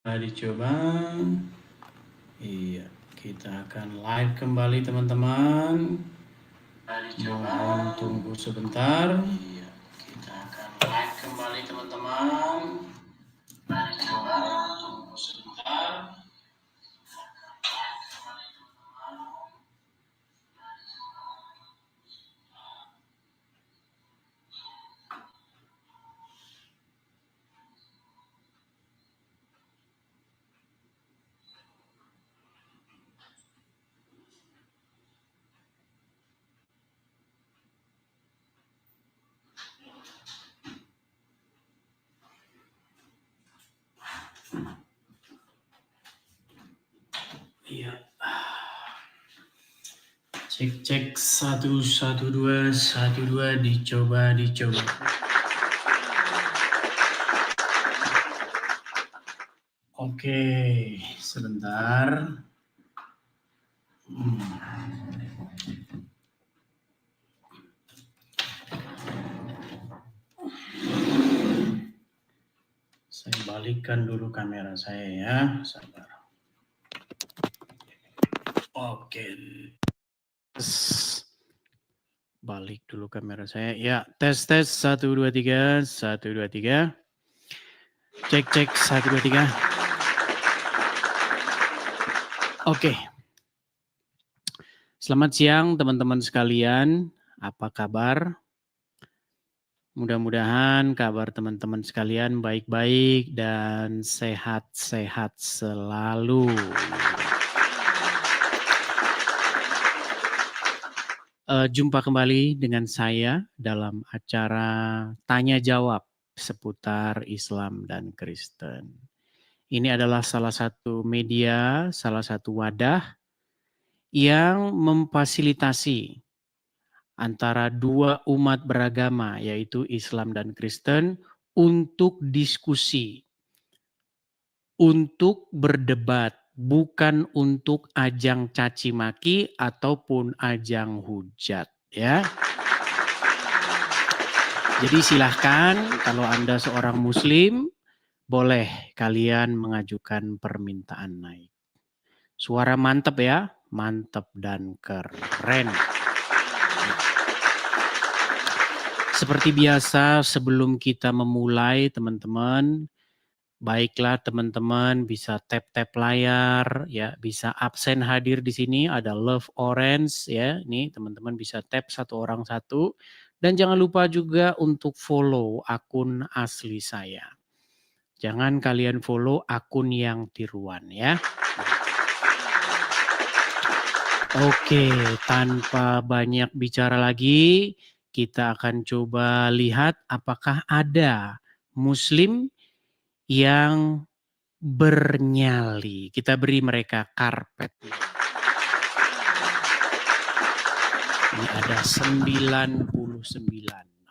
Dicoba. Iya, kita akan live kembali teman-teman. Mohon tunggu sebentar. Iya, kita akan live kembali teman-teman. Mohon tunggu sebentar. Iya. Cek 1 1 2 1 2 dicoba. Oke, sebentar. Saya balikkan dulu kamera saya ya, sabar. Oke. Balik dulu kamera saya. Ya, tes 1 2 3 1 2 3. Cek 1 2 3. Oke. Selamat siang teman-teman sekalian. Apa kabar? Mudah-mudahan kabar teman-teman sekalian baik-baik dan sehat-sehat selalu. Jumpa kembali dengan saya dalam acara Tanya Jawab seputar Islam dan Kristen. Ini adalah salah satu media, salah satu wadah yang memfasilitasi antara dua umat beragama yaitu Islam dan Kristen untuk diskusi, untuk berdebat, bukan untuk ajang caci maki ataupun ajang hujat ya. Jadi silahkan kalau Anda seorang muslim boleh kalian mengajukan permintaan naik. Suara mantap ya, mantap dan keren. Seperti biasa sebelum kita memulai teman-teman, baiklah teman-teman bisa tap-tap layar ya, bisa absen hadir di sini ada love orange ya. Ini teman-teman bisa tap satu orang satu dan jangan lupa juga untuk follow akun asli saya. Jangan kalian follow akun yang tiruan ya. Oke, tanpa banyak bicara lagi, kita akan coba lihat apakah ada muslim yang bernyali. Kita beri mereka karpet. Ini ada 99.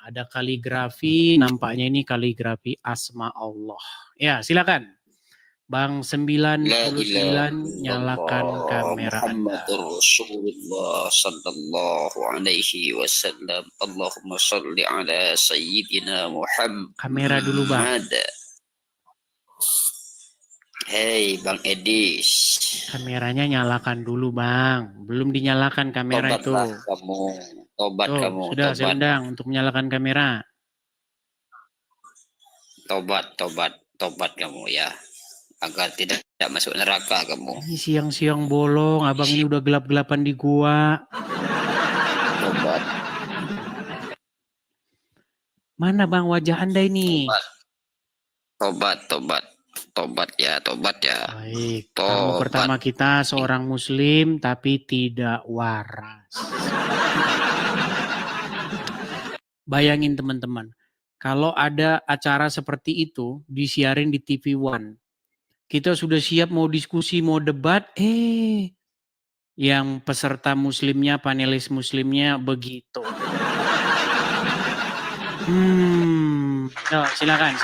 Ada kaligrafi, nampaknya ini kaligrafi asma Allah. Ya, silakan. Bang 99 nyalakan kamera Anda. Muhammadur Rasulullah sallallahu alaihi wasallam. Allahumma shalli ala sayyidina Muhammad. Kamera dulu, Bang. Hei Bang Edis. Kameranya nyalakan dulu Bang. Belum dinyalakan kamera itu. Tobat kamu. Sudah saya undang untuk menyalakan kamera. Tobat kamu ya. Agar tidak masuk neraka kamu. Ini siang-siang bolong. Abang ini udah gelap-gelapan di gua. Tobat. Mana Bang wajah Anda ini? Tobat ya. Baik, tamu pertama kita seorang muslim tapi tidak waras. Bayangin teman-teman, kalau ada acara seperti itu disiarin di TV One, kita sudah siap mau diskusi, mau debat, yang peserta muslimnya, panelis muslimnya begitu. Silakan.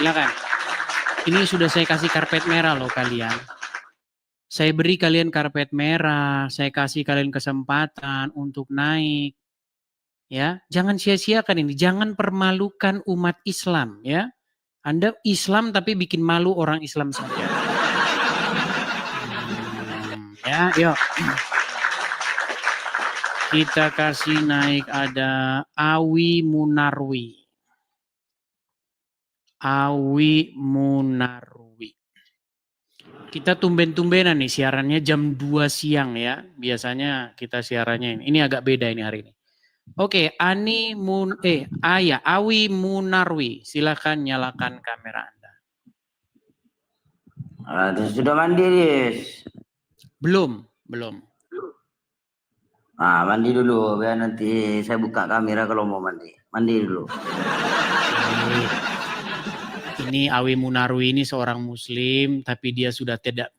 Ini sudah saya kasih karpet merah loh kalian. Saya beri kalian karpet merah, saya kasih kalian kesempatan untuk naik. Ya, jangan sia-siakan ini, jangan permalukan umat Islam ya. Anda Islam tapi bikin malu orang Islam saja. Ya, yuk. Kita kasih naik ada Awi Munarwi. Awi Munarwi. Kita tumben-tumbenan nih siarannya jam 2 siang ya. Biasanya kita siarannya ini. Ini agak beda ini hari ini. Oke, Awi Munarwi. Silakan nyalakan kamera Anda. Sudah mandi, Dis? Belum. Mandi dulu, biar nanti saya buka kamera kalau mau mandi. Mandi dulu. Ini Awi Munarwi ini seorang muslim, tapi dia sudah tidak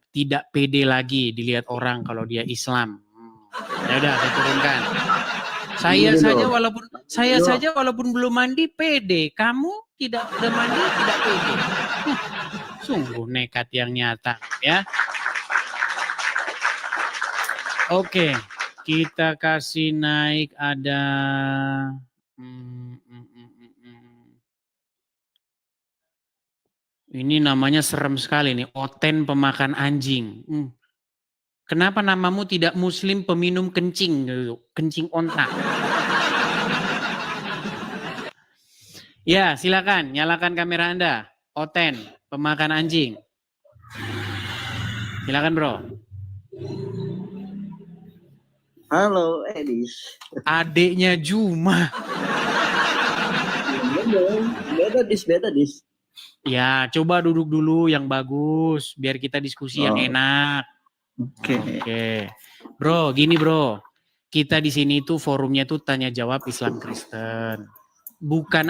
pede lagi dilihat orang kalau dia Islam. Ya udah, saya turunkan. Saya saja walaupun belum mandi pede, kamu tidak udah mandi tidak pede. Sungguh nekat yang nyata ya. Oke, kita kasih naik ada ini namanya serem sekali nih, Oten pemakan anjing. Kenapa namamu tidak muslim peminum kencing? Kencing onta. Ya, silakan nyalakan kamera Anda. Oten pemakan anjing. Silakan bro. Halo, Edis. Adiknya Juma. Beda, Dis. Ya, coba duduk dulu yang bagus, biar kita diskusi yang enak. Oke. Bro, gini bro. Kita di sini tuh forumnya tuh tanya jawab Islam Kristen. Bukan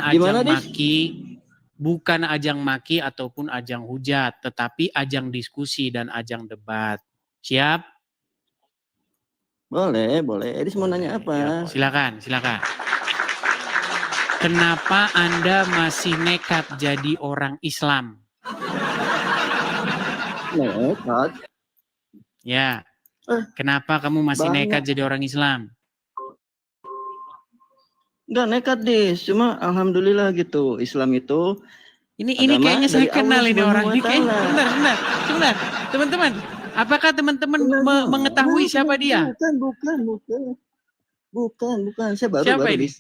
ajang maki ataupun ajang hujat, tetapi ajang diskusi dan ajang debat. Siap? Boleh. Edis mau nanya apa? Ya, silakan. Kenapa Anda masih nekat jadi orang Islam? Nekat? Ya. Kenapa kamu masih nekat jadi orang Islam? Enggak nekat, Dis. Cuma alhamdulillah gitu. Islam itu ini kayaknya saya kenal ini orang ini. Sebentar. Teman-teman, apakah teman-teman mengetahui siapa dia? Bukan. Saya baru. Siapa ini?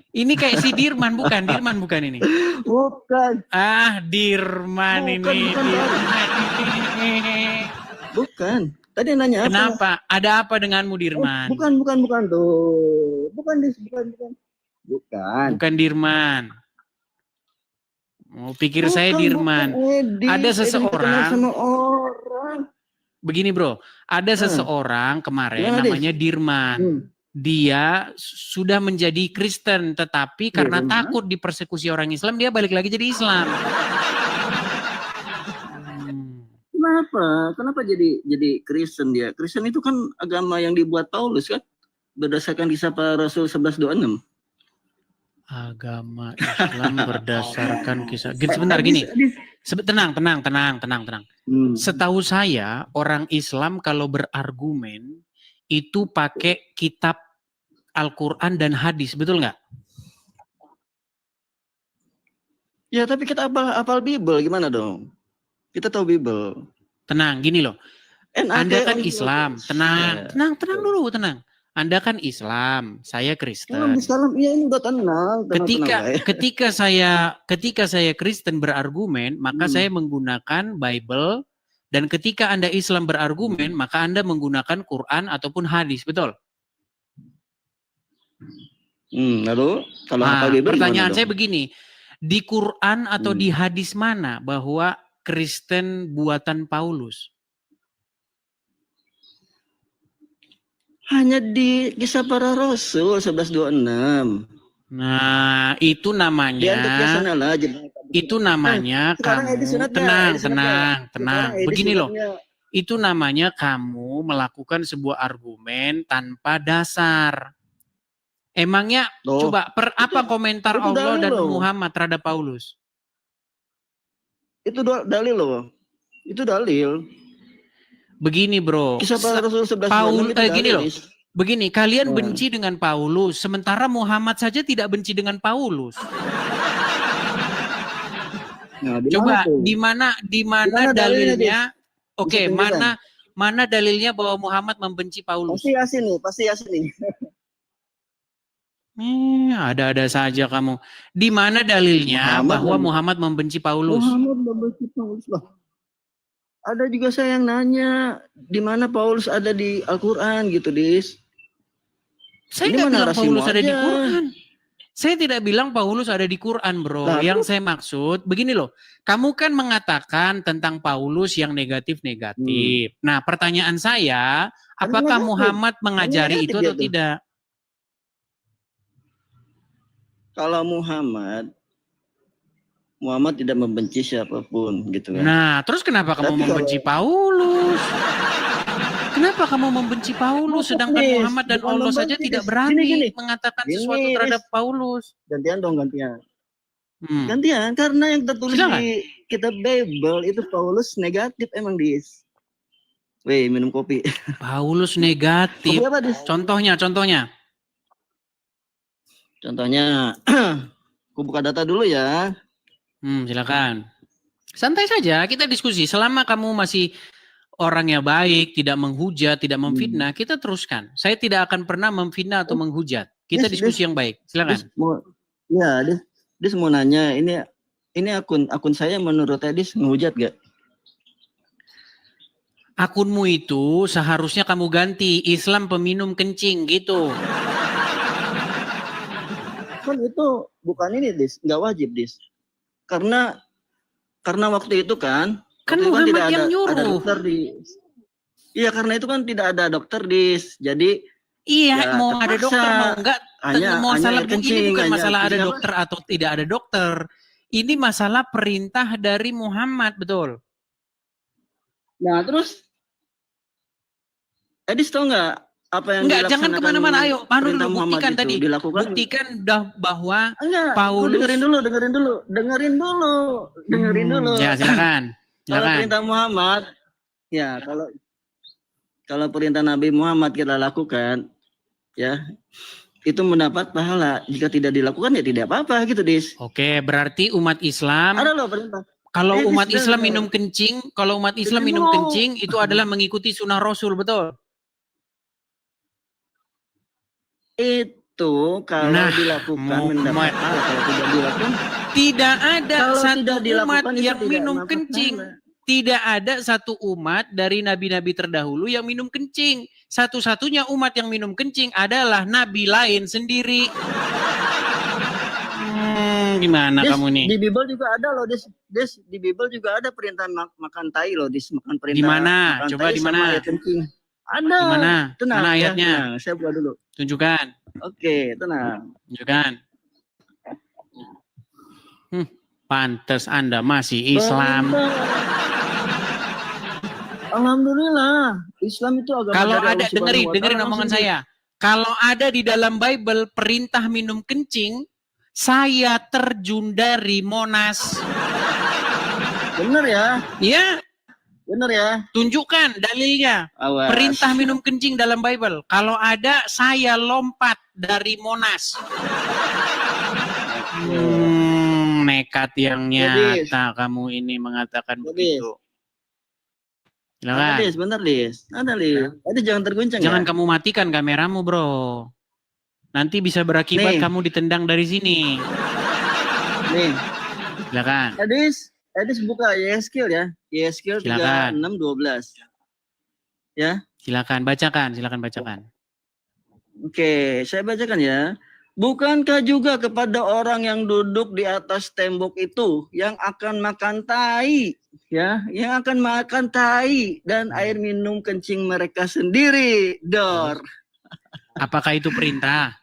Ini kayak si Dirman bukan ini. Bukan. Dirman ini. Bukan. Tadi nanya apa? Kenapa? Ada apa denganmu Dirman? Bukan tuh. Bukan. Bukan Dirman. Pikir saya Dirman. Ada seseorang. Sama orang. Begini bro, ada seseorang kemarin namanya Dirman. Dia sudah menjadi Kristen, tetapi karena takut dipersekusi orang Islam, dia balik lagi jadi Islam. Kenapa jadi Kristen dia? Kristen itu kan agama yang dibuat Paulus kan? Berdasarkan kisah Rasul 11:26. Agama Islam berdasarkan kisah. Sebentar gini. Tenang. Setahu saya orang Islam kalau berargumen itu pakai kitab Al-Quran dan hadis, betul nggak? Ya tapi kita apal Bible gimana dong? Kita tahu Bible. Tenang, gini loh. Anda kan Islam. Tenang dulu. Anda kan Islam, saya Kristen. Iya ini udah tenang. Ketika saya Kristen berargumen, maka saya menggunakan Bible. Dan ketika Anda Islam berargumen, maka Anda menggunakan Quran ataupun hadis, betul? Lalu kalau Bible, pertanyaan saya begini, di Quran atau di hadis mana bahwa Kristen buatan Paulus? Hanya di kisah para Rasul 11:26. Nah, itu namanya kamu tenang. Begini loh. Itu namanya kamu melakukan sebuah argumen tanpa dasar. Emangnya coba apa komentar Allah dan Muhammad terhadap Paulus? Itu dalil loh. Itu dalil. Begini bro. Kisah para Rasul 11:26 gini loh. Begini, kalian benci dengan Paulus, sementara Muhammad saja tidak benci dengan Paulus. Coba di mana dalilnya? Oke, mana dalilnya bahwa Muhammad membenci Paulus? Pasti Yasin nih. Ada-ada saja kamu. Di mana dalilnya bahwa Muhammad membenci Paulus? Muhammad membenci Paulus lah. Ada juga saya yang nanya, di mana Paulus ada di Al-Quran gitu, Dis. Saya nggak bilang Paulus ada di Quran. Saya tidak bilang Paulus ada di Quran, bro. Lalu? Yang saya maksud, begini loh. Kamu kan mengatakan tentang Paulus yang negatif-negatif. Nah, pertanyaan saya, apakah Muhammad mengajari itu atau tidak? Kalau Muhammad tidak membenci siapapun, gitu kan. Nah, terus kenapa kamu membenci Paulus? Kenapa kamu membenci Paulus, sedangkan Muhammad dan Allah saja tidak berani mengatakan sesuatu terhadap Paulus? Gantian dong, gantian. Gantian, karena yang tertulis di kitab Bible itu Paulus negatif emang, Dis. Weh, minum kopi. Paulus negatif. Kopi apa, Dis? Contohnya. Contohnya, aku buka data dulu ya. Silakan. Santai saja, kita diskusi. Selama kamu masih orangnya baik, tidak menghujat, tidak memfitnah, kita teruskan. Saya tidak akan pernah memfitnah atau menghujat. Kita diskusi yang baik. Silakan. Dis mau nanya, ini akun saya menurut Dis menghujat gak? Akunmu itu seharusnya kamu ganti Islam peminum kencing gitu. Kan itu bukan ini, Dis, nggak wajib, Dis. Karena waktu itu kan Muhammad yang nyuruh. Ada dokter di. Iya, karena itu kan tidak ada dokter, Dis. Jadi iya, mau ada dokter mau enggak, masalah ini bukan masalah ada dokter atau tidak ada dokter. Ini masalah perintah dari Muhammad, betul. Nah, terus Edis tahu nggak apa yang dilaksanakan? Jangan kemana-mana, ayo. Dulu buktikan tadi. Buktikan bahwa Paulus. Dengerin dulu. Ya, silakan. Kalau perintah Muhammad, ya kalau perintah Nabi Muhammad kita lakukan, ya itu mendapat pahala. Jika tidak dilakukan ya tidak apa-apa gitu, Dis. Oke, berarti umat Islam. Ada loh perintah. Kalau umat Islam minum kencing, itu adalah mengikuti sunnah Rasul, betul? Itu kalau dilakukan mendapat pahala, kalau tidak dilakukan tidak ada satu umat yang minum kencing. Tidak ada satu umat dari nabi-nabi terdahulu yang minum kencing. Satu-satunya umat yang minum kencing adalah nabi lain sendiri. Gimana kamu nih? Di Bible juga ada loh, Des. Di Bible juga ada perintah makan tai loh, Des. Makan perintah. Di mana? Coba di mana? Ada. Di mana? Tenang, mana ayatnya? Ya, tenang. Saya buka dulu. Tunjukkan. Oke, tenang. Tunjukkan. Pantes Anda masih Islam. Alhamdulillah, Islam itu agama. Kalau ada, dengerin omongan saya. Kalau ada di dalam Bible perintah minum kencing, saya terjun dari Monas. Bener ya? Iya. Bener ya? Tunjukkan dalilnya. Awas. Perintah minum kencing dalam Bible. Kalau ada, saya lompat dari Monas. Nekat yang nyata kamu ini mengatakan begitu. Ada, bentar, Lis. Ada, Lis. Tadi jangan terguncang. Jangan kamu matikan kameramu, bro. Nanti bisa berakibat kamu ditendang dari sini. Nih. Silakan. Edis buka Yeskil ya. Yeskil 36:12. Ya. Silakan bacakan. Oke, saya bacakan ya. Bukankah juga kepada orang yang duduk di atas tembok itu yang akan makan tai, ya, yang akan makan tai dan air minum kencing mereka sendiri, Dor. Apakah itu perintah?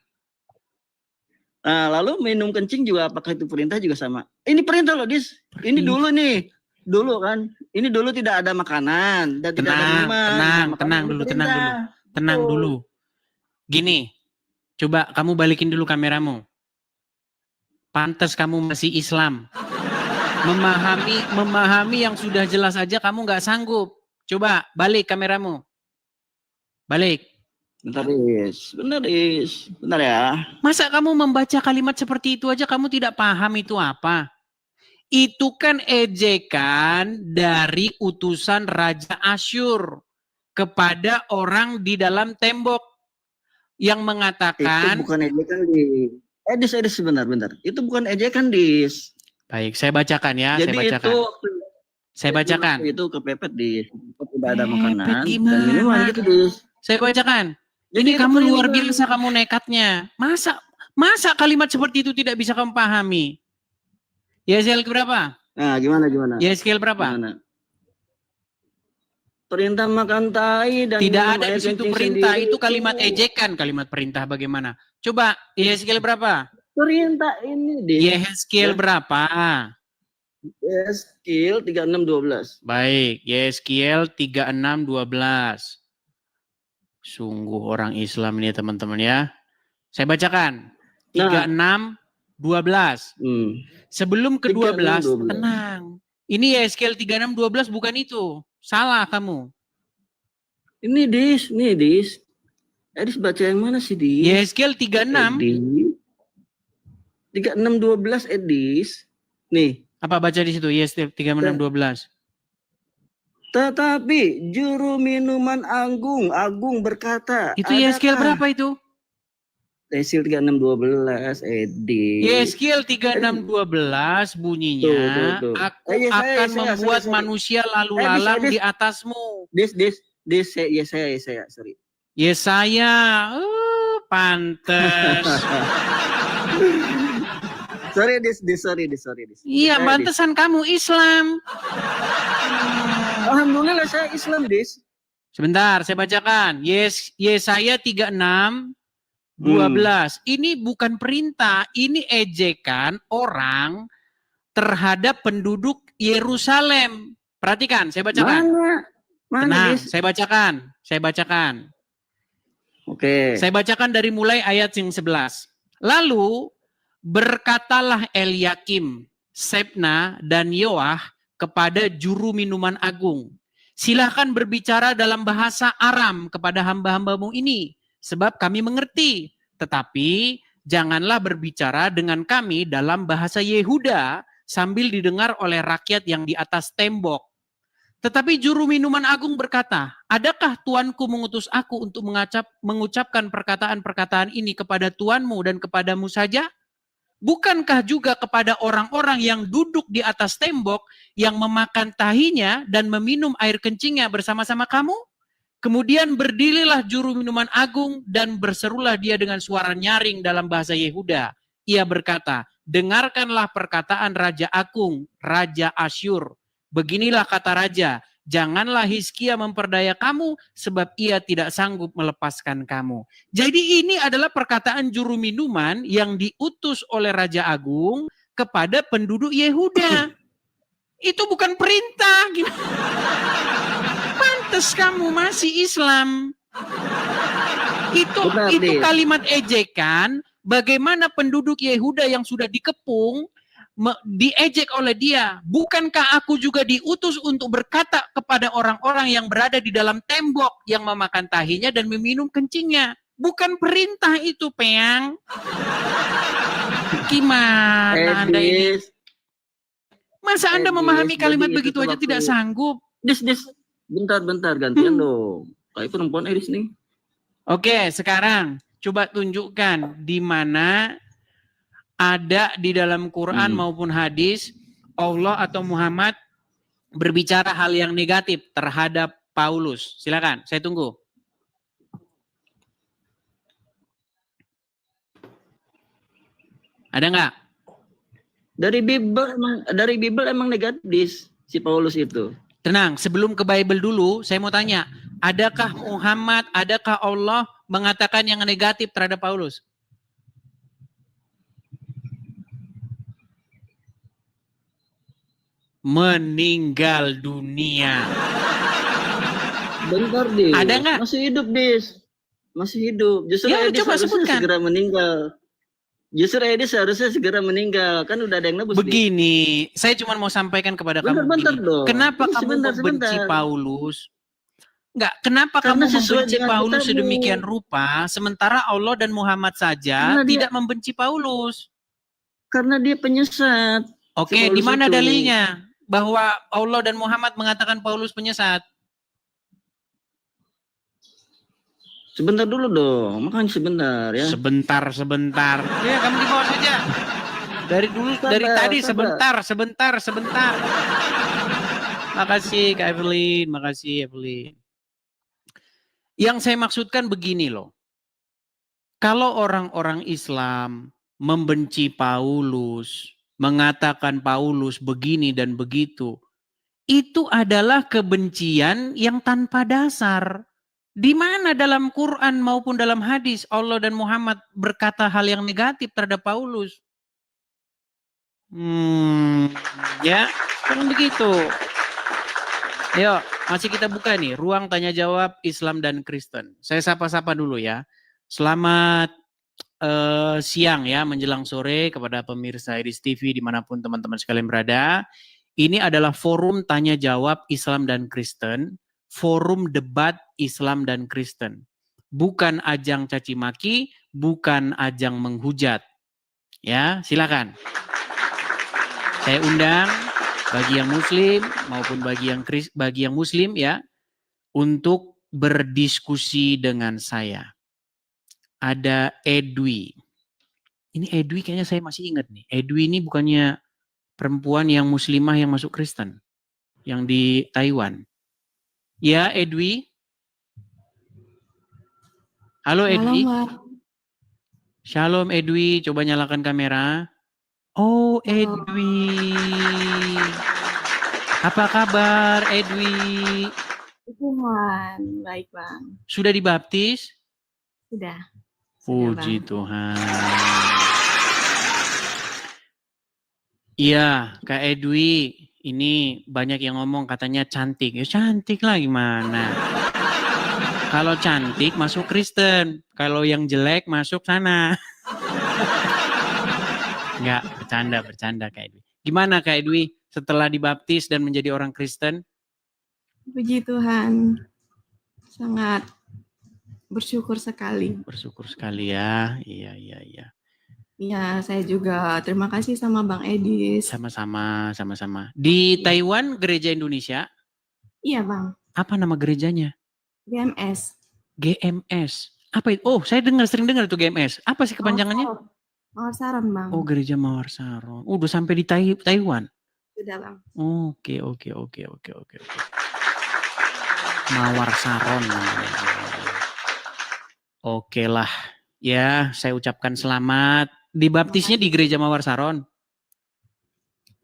Nah, lalu minum kencing juga apakah itu perintah juga sama? Ini perintah loh, Dis. Ini dulu nih. Dulu kan. Ini dulu tidak ada makanan dan tidak ada minuman. Tenang dulu. Gini. Coba kamu balikin dulu kameramu. Pantas kamu masih Islam. Memahami yang sudah jelas aja kamu nggak sanggup. Coba balik kameramu. Balik. Bentar, Is. Bentar ya. Masa kamu membaca kalimat seperti itu aja kamu tidak paham itu apa? Itu kan ejekan dari utusan Raja Asyur. kepada orang di dalam tembok yang Itu mengatakan, bukan ejekan, Dis. Sebentar. Itu bukan ejekan, Dis. baik, saya bacakan ya, Jadi saya bacakan. itu kepepet, Dis. Tidak ada Pepet makanan dan gimana? minuman gitu, Dis. Saya bacakan. Jadi Ini itu kamu luar perintah. biasa, kamu nekatnya. Masa kalimat seperti itu tidak bisa kamu pahami? Yeskel berapa? Nah, gimana? Yeskel berapa? Gimana? Perintah makan tai dan Tidak minum ada air di situ kencing perintah, sendiri itu kalimat ejekan, kalimat perintah bagaimana? Coba Yeskel berapa? Perintah ini, Dis. Yeskel berapa? Yeskel 36:12. Baik, Yeskel 36:12. Sungguh orang Islam ini teman-teman ya. Saya bacakan. 36:12. Sebelum ke-12, 36:12. tenang. Ini Yeskel 36:12 bukan itu. Salah kamu. Ini, Dis. Dis baca yang mana sih, Dis? Yeskel 36. 36:12, Dis. Nih. Apa baca di situ? Yeskel 36:12. Tetapi juru minuman Agung berkata, Itu Yeskel berapa itu? Yeskel 36:12, Dis. Yeskel 36:12 bunyinya, Tuh. aku akan membuat manusia lalu lalang di atasmu. Dis, saya, sorry. Yesaya, pantes. Sorry, Dis. Iya, pantesan kamu Islam. Alhamdulillah saya Islam, Dis. Sebentar, saya bacakan. Yesaya 36:12. Ini bukan perintah, ini ejekan orang terhadap penduduk Yerusalem. Perhatikan, saya bacakan. Mana, Dis? Saya bacakan. Oke. Saya bacakan dari mulai ayat yang 11. Lalu berkatalah Eliakim, Sebna, dan Yoah kepada juru minuman agung. Silahkan berbicara dalam bahasa Aram kepada hamba-hambamu ini, sebab kami mengerti. Tetapi janganlah berbicara dengan kami dalam bahasa Yehuda sambil didengar oleh rakyat yang di atas tembok. Tetapi juru minuman agung berkata, adakah tuanku mengutus aku untuk mengucapkan perkataan-perkataan ini kepada tuanmu dan kepadamu saja? Bukankah juga kepada orang-orang yang duduk di atas tembok, yang memakan tahinya dan meminum air kencingnya bersama-sama kamu? Kemudian berdirilah juru minuman agung dan berserulah dia dengan suara nyaring dalam bahasa Yehuda. Ia berkata, dengarkanlah perkataan Raja Agung, Raja Asyur. Beginilah kata Raja, janganlah Hizkia memperdaya kamu, sebab ia tidak sanggup melepaskan kamu. Jadi ini adalah perkataan juru minuman yang diutus oleh Raja Agung kepada penduduk Yehuda. Itu bukan perintah. Pantes kamu masih Islam. Itu kalimat ejekan, bagaimana penduduk Yehuda yang sudah dikepung, diejek oleh dia. Bukankah aku juga diutus untuk berkata kepada orang-orang yang berada di dalam tembok, yang memakan tahinya dan meminum kencingnya? Bukan perintah itu, Peang. Gimana Anda ini? Masa Anda memahami kalimat begitu aja tidak sanggup? Dis, bentar, gantian dong. Kayak perempuan Dis nih. Oke, sekarang coba tunjukkan di mana ada di dalam Quran maupun hadis Allah atau Muhammad berbicara hal yang negatif terhadap Paulus. Silakan, saya tunggu. Ada nggak? Dari Bible emang negatif si Paulus itu. Tenang, sebelum ke Bible dulu, saya mau tanya, adakah Muhammad, adakah Allah mengatakan yang negatif terhadap Paulus? Meninggal dunia. Bentar, Dis. Ada nggak? Masih hidup, Dis. Masih hidup. Justru ya, Edis coba harusnya sebutkan. segera meninggal. Justru Edis harusnya segera meninggal. Kan udah ada yang nebus. Begini, saya cuma mau sampaikan kepada kamu. Bentar dong. Kenapa kamu membenci Paulus? Enggak, kenapa kamu membenci Paulus sedemikian rupa, sementara Allah dan Muhammad saja tidak membenci Paulus? Karena dia penyesat. Oke, di mana dalilnya bahwa Allah dan Muhammad mengatakan Paulus penyesat? Sebentar dulu dong, makanya sebentar ya. Sebentar. Ya, kamu di bawah saja. Dari dulu, dari tadi sabar. sebentar. Makasih Kak Evelyn, makasih Evelyn. Yang saya maksudkan begini loh. Kalau orang-orang Islam membenci Paulus, mengatakan Paulus begini dan begitu, itu adalah kebencian yang tanpa dasar. Di mana dalam Quran maupun dalam hadis Allah dan Muhammad berkata hal yang negatif terhadap Paulus? Ya, kan begitu. Ayo, masih kita buka nih ruang tanya jawab Islam dan Kristen. Saya sapa-sapa dulu ya. Selamat siang ya, menjelang sore kepada pemirsa Iris TV dimanapun teman-teman sekalian berada. Ini adalah forum tanya jawab Islam dan Kristen, forum debat Islam dan Kristen. Bukan ajang caci maki, bukan ajang menghujat. Ya, silakan. Saya undang bagi yang Muslim maupun bagi yang Muslim ya untuk berdiskusi dengan saya. Ada Edwi. Ini Edwi kayaknya saya masih ingat nih. Edwi ini bukannya perempuan yang muslimah yang masuk Kristen. Yang di Taiwan. Ya Edwi. Halo Edwi. Shalom Edwi. Coba nyalakan kamera. Oh Edwi. Apa kabar Edwi? Tuhan, baik Bang. Sudah dibaptis? Sudah. Puji Tuhan. Iya, Kak Edwi, ini banyak yang ngomong katanya cantik. Ya cantik lah gimana. Kalau cantik masuk Kristen, kalau yang jelek masuk sana. Enggak, bercanda Kak Edwi. Gimana Kak Edwi setelah dibaptis dan menjadi orang Kristen? Puji Tuhan, sangat bersyukur sekali. Bersyukur sekali ya, iya. Ya, saya juga terima kasih sama Bang Edis. Sama-sama. Di Taiwan gereja Indonesia? Iya Bang. Apa nama gerejanya? GMS. GMS. Apa itu? Oh, saya sering dengar itu GMS. Apa sih kepanjangannya? Mawar Saron Bang. Oh, gereja Mawar Saron. Udah sampai di Taiwan. Sudah Bang. Oke. Mawar Saron. Oke lah. Ya, saya ucapkan selamat. Dibaptisnya di gereja Mawar Saron?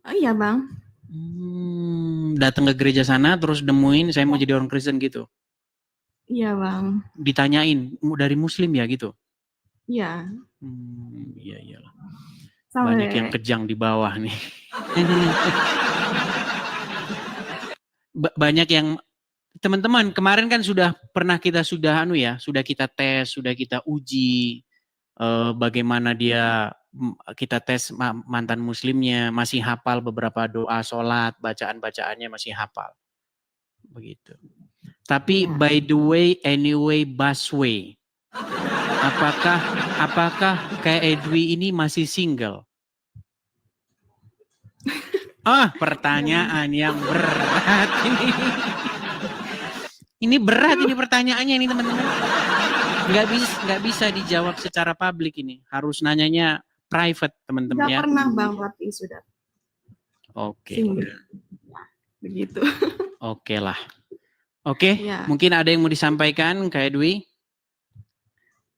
Oh iya Bang. Datang ke gereja sana terus nemuin saya mau jadi orang Kristen gitu? Iya Bang. Ditanyain, dari Muslim ya gitu? Iya. Iyalah. Sampai... Banyak yang kejang di bawah nih. Banyak yang teman-teman kemarin kan sudah kita tes, sudah kita uji bagaimana dia, kita tes mantan muslimnya, masih hafal beberapa doa sholat, bacaan-bacaannya masih hafal. Begitu. Tapi by the way, anyway, busway. Apakah kayak Edwi ini masih single? Pertanyaan yang berat ini. Ini berat ini pertanyaannya ini teman-teman. Nggak bisa dijawab secara publik ini. Harus nanyanya private teman-teman ya. Nggak pernah Bang, tapi sudah. Oke. Begitu. Oke lah. Oke, ya. Mungkin ada yang mau disampaikan Kak Edwi?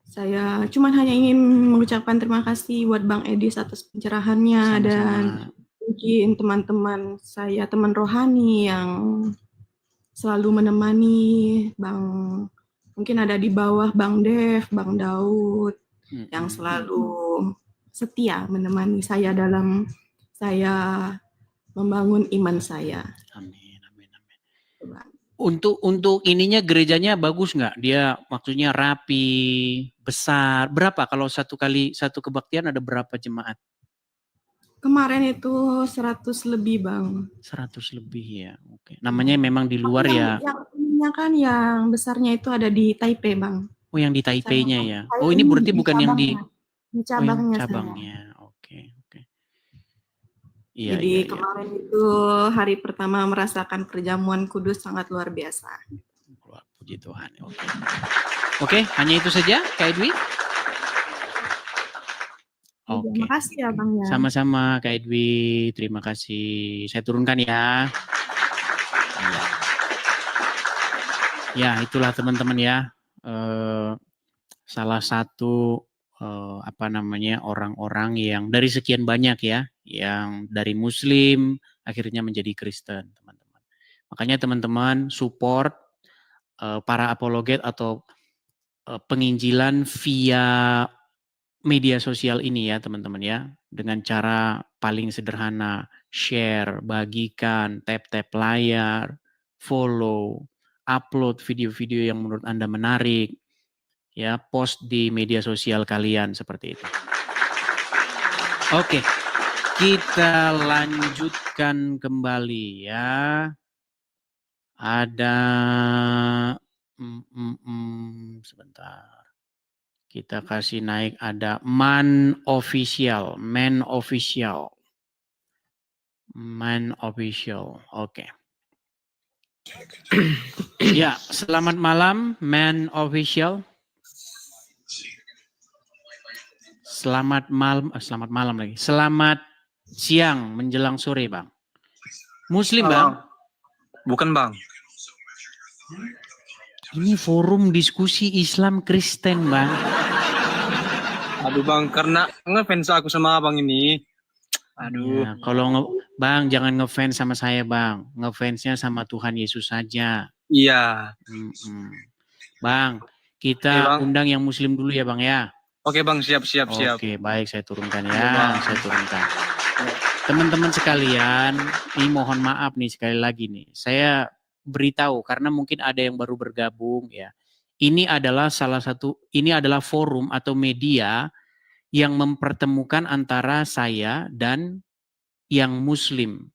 Saya cuma hanya ingin mengucapkan terima kasih buat Bang Edis atas pencerahannya. Sama-sama. Dan mungkin teman-teman saya, teman rohani yang selalu menemani Bang, mungkin ada di bawah Bang Dev, Bang Daud, yang selalu setia menemani saya dalam saya membangun iman saya. Amin. Untuk ininya gerejanya bagus nggak? Dia maksudnya rapi, besar. Berapa kalau satu kebaktian ada berapa jemaat? Kemarin itu 100 lebih Bang. 100 lebih ya, oke. Namanya memang di luar ya. Yang kan yang besarnya itu ada di Taipei Bang. Oh yang di Taipei-nya ya. Oh ini berarti bukan yang di cabangnya. Cabangnya, oke. Iya, jadi kemarin itu hari pertama merasakan perjamuan kudus sangat luar biasa. Puji Tuhan, oke. Oke, hanya itu saja, Kak Edwi. Oke. Terima kasih ya Bang ya. Sama-sama Kak Edwi, terima kasih. Saya turunkan ya. Ya, itulah teman-teman ya. Salah satu orang-orang yang dari sekian banyak ya, yang dari Muslim akhirnya menjadi Kristen, teman-teman. Makanya teman-teman support para apologet atau penginjilan via media sosial ini ya teman-teman ya, dengan cara paling sederhana, share, bagikan, tap-tap layar, follow, upload video-video yang menurut Anda menarik, ya post di media sosial kalian seperti itu. Oke, kita lanjutkan kembali ya. Ada sebentar. Kita kasih naik, ada Man Official. Oke. Ya, selamat malam Man Official. Selamat malam lagi. Selamat siang menjelang sore, Bang. Muslim, Bang? Bukan, Bang. Ini forum diskusi Islam Kristen, Bang. Aduh, Bang, karena ngefans aku sama Abang ini. Aduh. Ya, kalau Bang, jangan ngefans sama saya, Bang. Ngefansnya sama Tuhan Yesus saja. Iya. Bang, kita undang yang Muslim dulu ya, Bang ya. Oke, Bang, siap. Oke, baik, saya turunkan ya. Saya turunkan. Teman-teman sekalian, ini mohon maaf nih sekali lagi nih. Saya beritahu karena mungkin ada yang baru bergabung ya. Ini adalah forum atau media yang mempertemukan antara saya dan yang Muslim.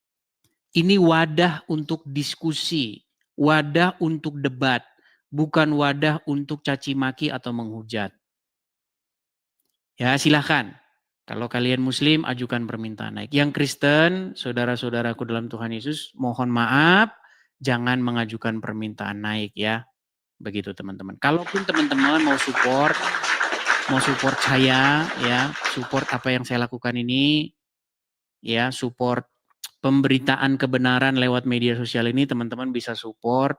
Ini wadah untuk diskusi, wadah untuk debat, bukan wadah untuk caci maki atau menghujat. Ya, silahkan. Kalau kalian Muslim, ajukan permintaan naik. Yang Kristen, saudara-saudaraku dalam Tuhan Yesus, mohon maaf, jangan mengajukan permintaan naik ya. Begitu teman-teman. Kalaupun teman-teman mau support saya ya, support apa yang saya lakukan ini, ya, support pemberitaan kebenaran lewat media sosial ini, teman-teman bisa support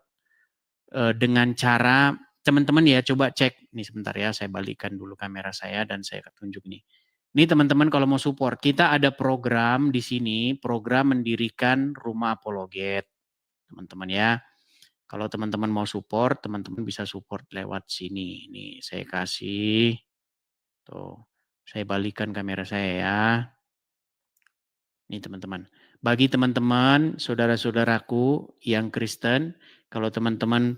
dengan cara, teman-teman ya coba cek, nih sebentar ya, saya balikkan dulu kamera saya dan saya tunjuk nih. Ini teman-teman kalau mau support, kita ada program di sini, program mendirikan rumah apologet, teman-teman ya. Kalau teman-teman mau support, teman-teman bisa support lewat sini. Nih saya kasih, tuh, saya balikkan kamera saya ya. Nih teman-teman. Bagi teman-teman, saudara-saudaraku yang Kristen, kalau teman-teman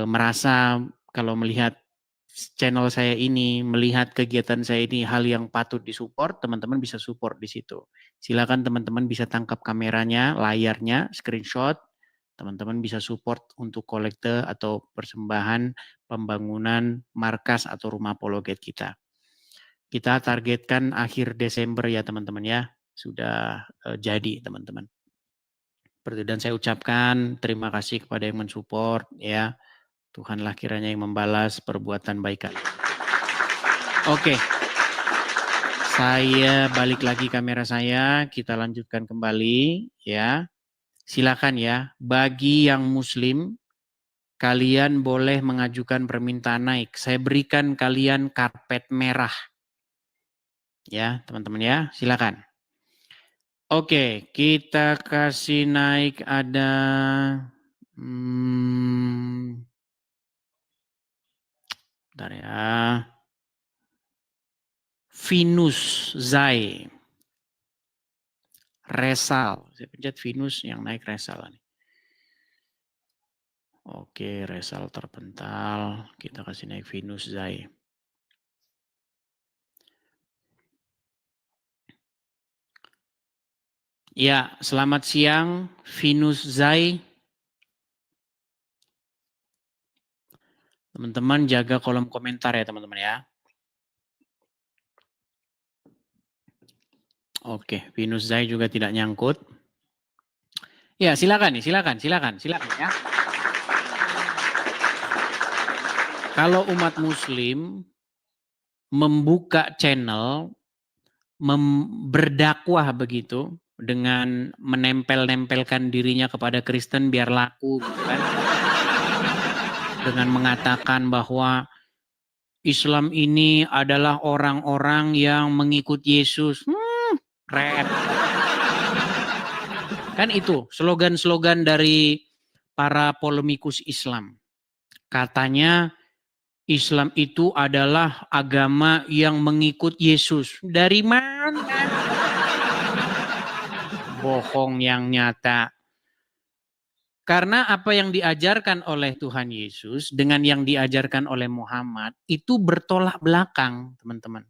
merasa kalau melihat channel saya ini, melihat kegiatan saya ini hal yang patut disupport, teman-teman bisa support di situ. Silakan teman-teman bisa tangkap kameranya, layarnya, screenshot. Teman-teman bisa support untuk kolekte atau persembahan pembangunan markas atau rumah apologet kita. Kita targetkan akhir Desember ya teman-teman ya. Sudah jadi teman-teman. Dan saya ucapkan terima kasih kepada yang mensupport ya. Tuhanlah kiranya yang membalas perbuatan baik kalian. Oke. Saya balik lagi kamera saya, kita lanjutkan kembali ya. Silakan ya, bagi yang Muslim, kalian boleh mengajukan permintaan naik. Saya berikan kalian karpet merah. Ya, teman-teman ya, silakan. Oke, kita kasih naik ada bentar ya. Venus Zai. Resal. Saya pencet Venus yang naik Resal. Oke, Resal terpental. Kita kasih naik Venus Zai. Ya, selamat siang Venus Zai. Teman-teman jaga kolom komentar ya teman-teman ya. Oke, Venus Zai juga tidak nyangkut. Ya, silakan nih, silakan ya. Kalau umat muslim membuka channel, berdakwah begitu, dengan menempel-nempelkan dirinya kepada Kristen biar laku, gitu kan? Dengan mengatakan bahwa Islam ini adalah orang-orang yang mengikut Yesus. Keren. Kan itu slogan-slogan dari para polemikus Islam. Katanya Islam itu adalah agama yang mengikut Yesus. Dari mana? Bohong yang nyata. Karena apa yang diajarkan oleh Tuhan Yesus dengan yang diajarkan oleh Muhammad itu bertolak belakang, teman-teman.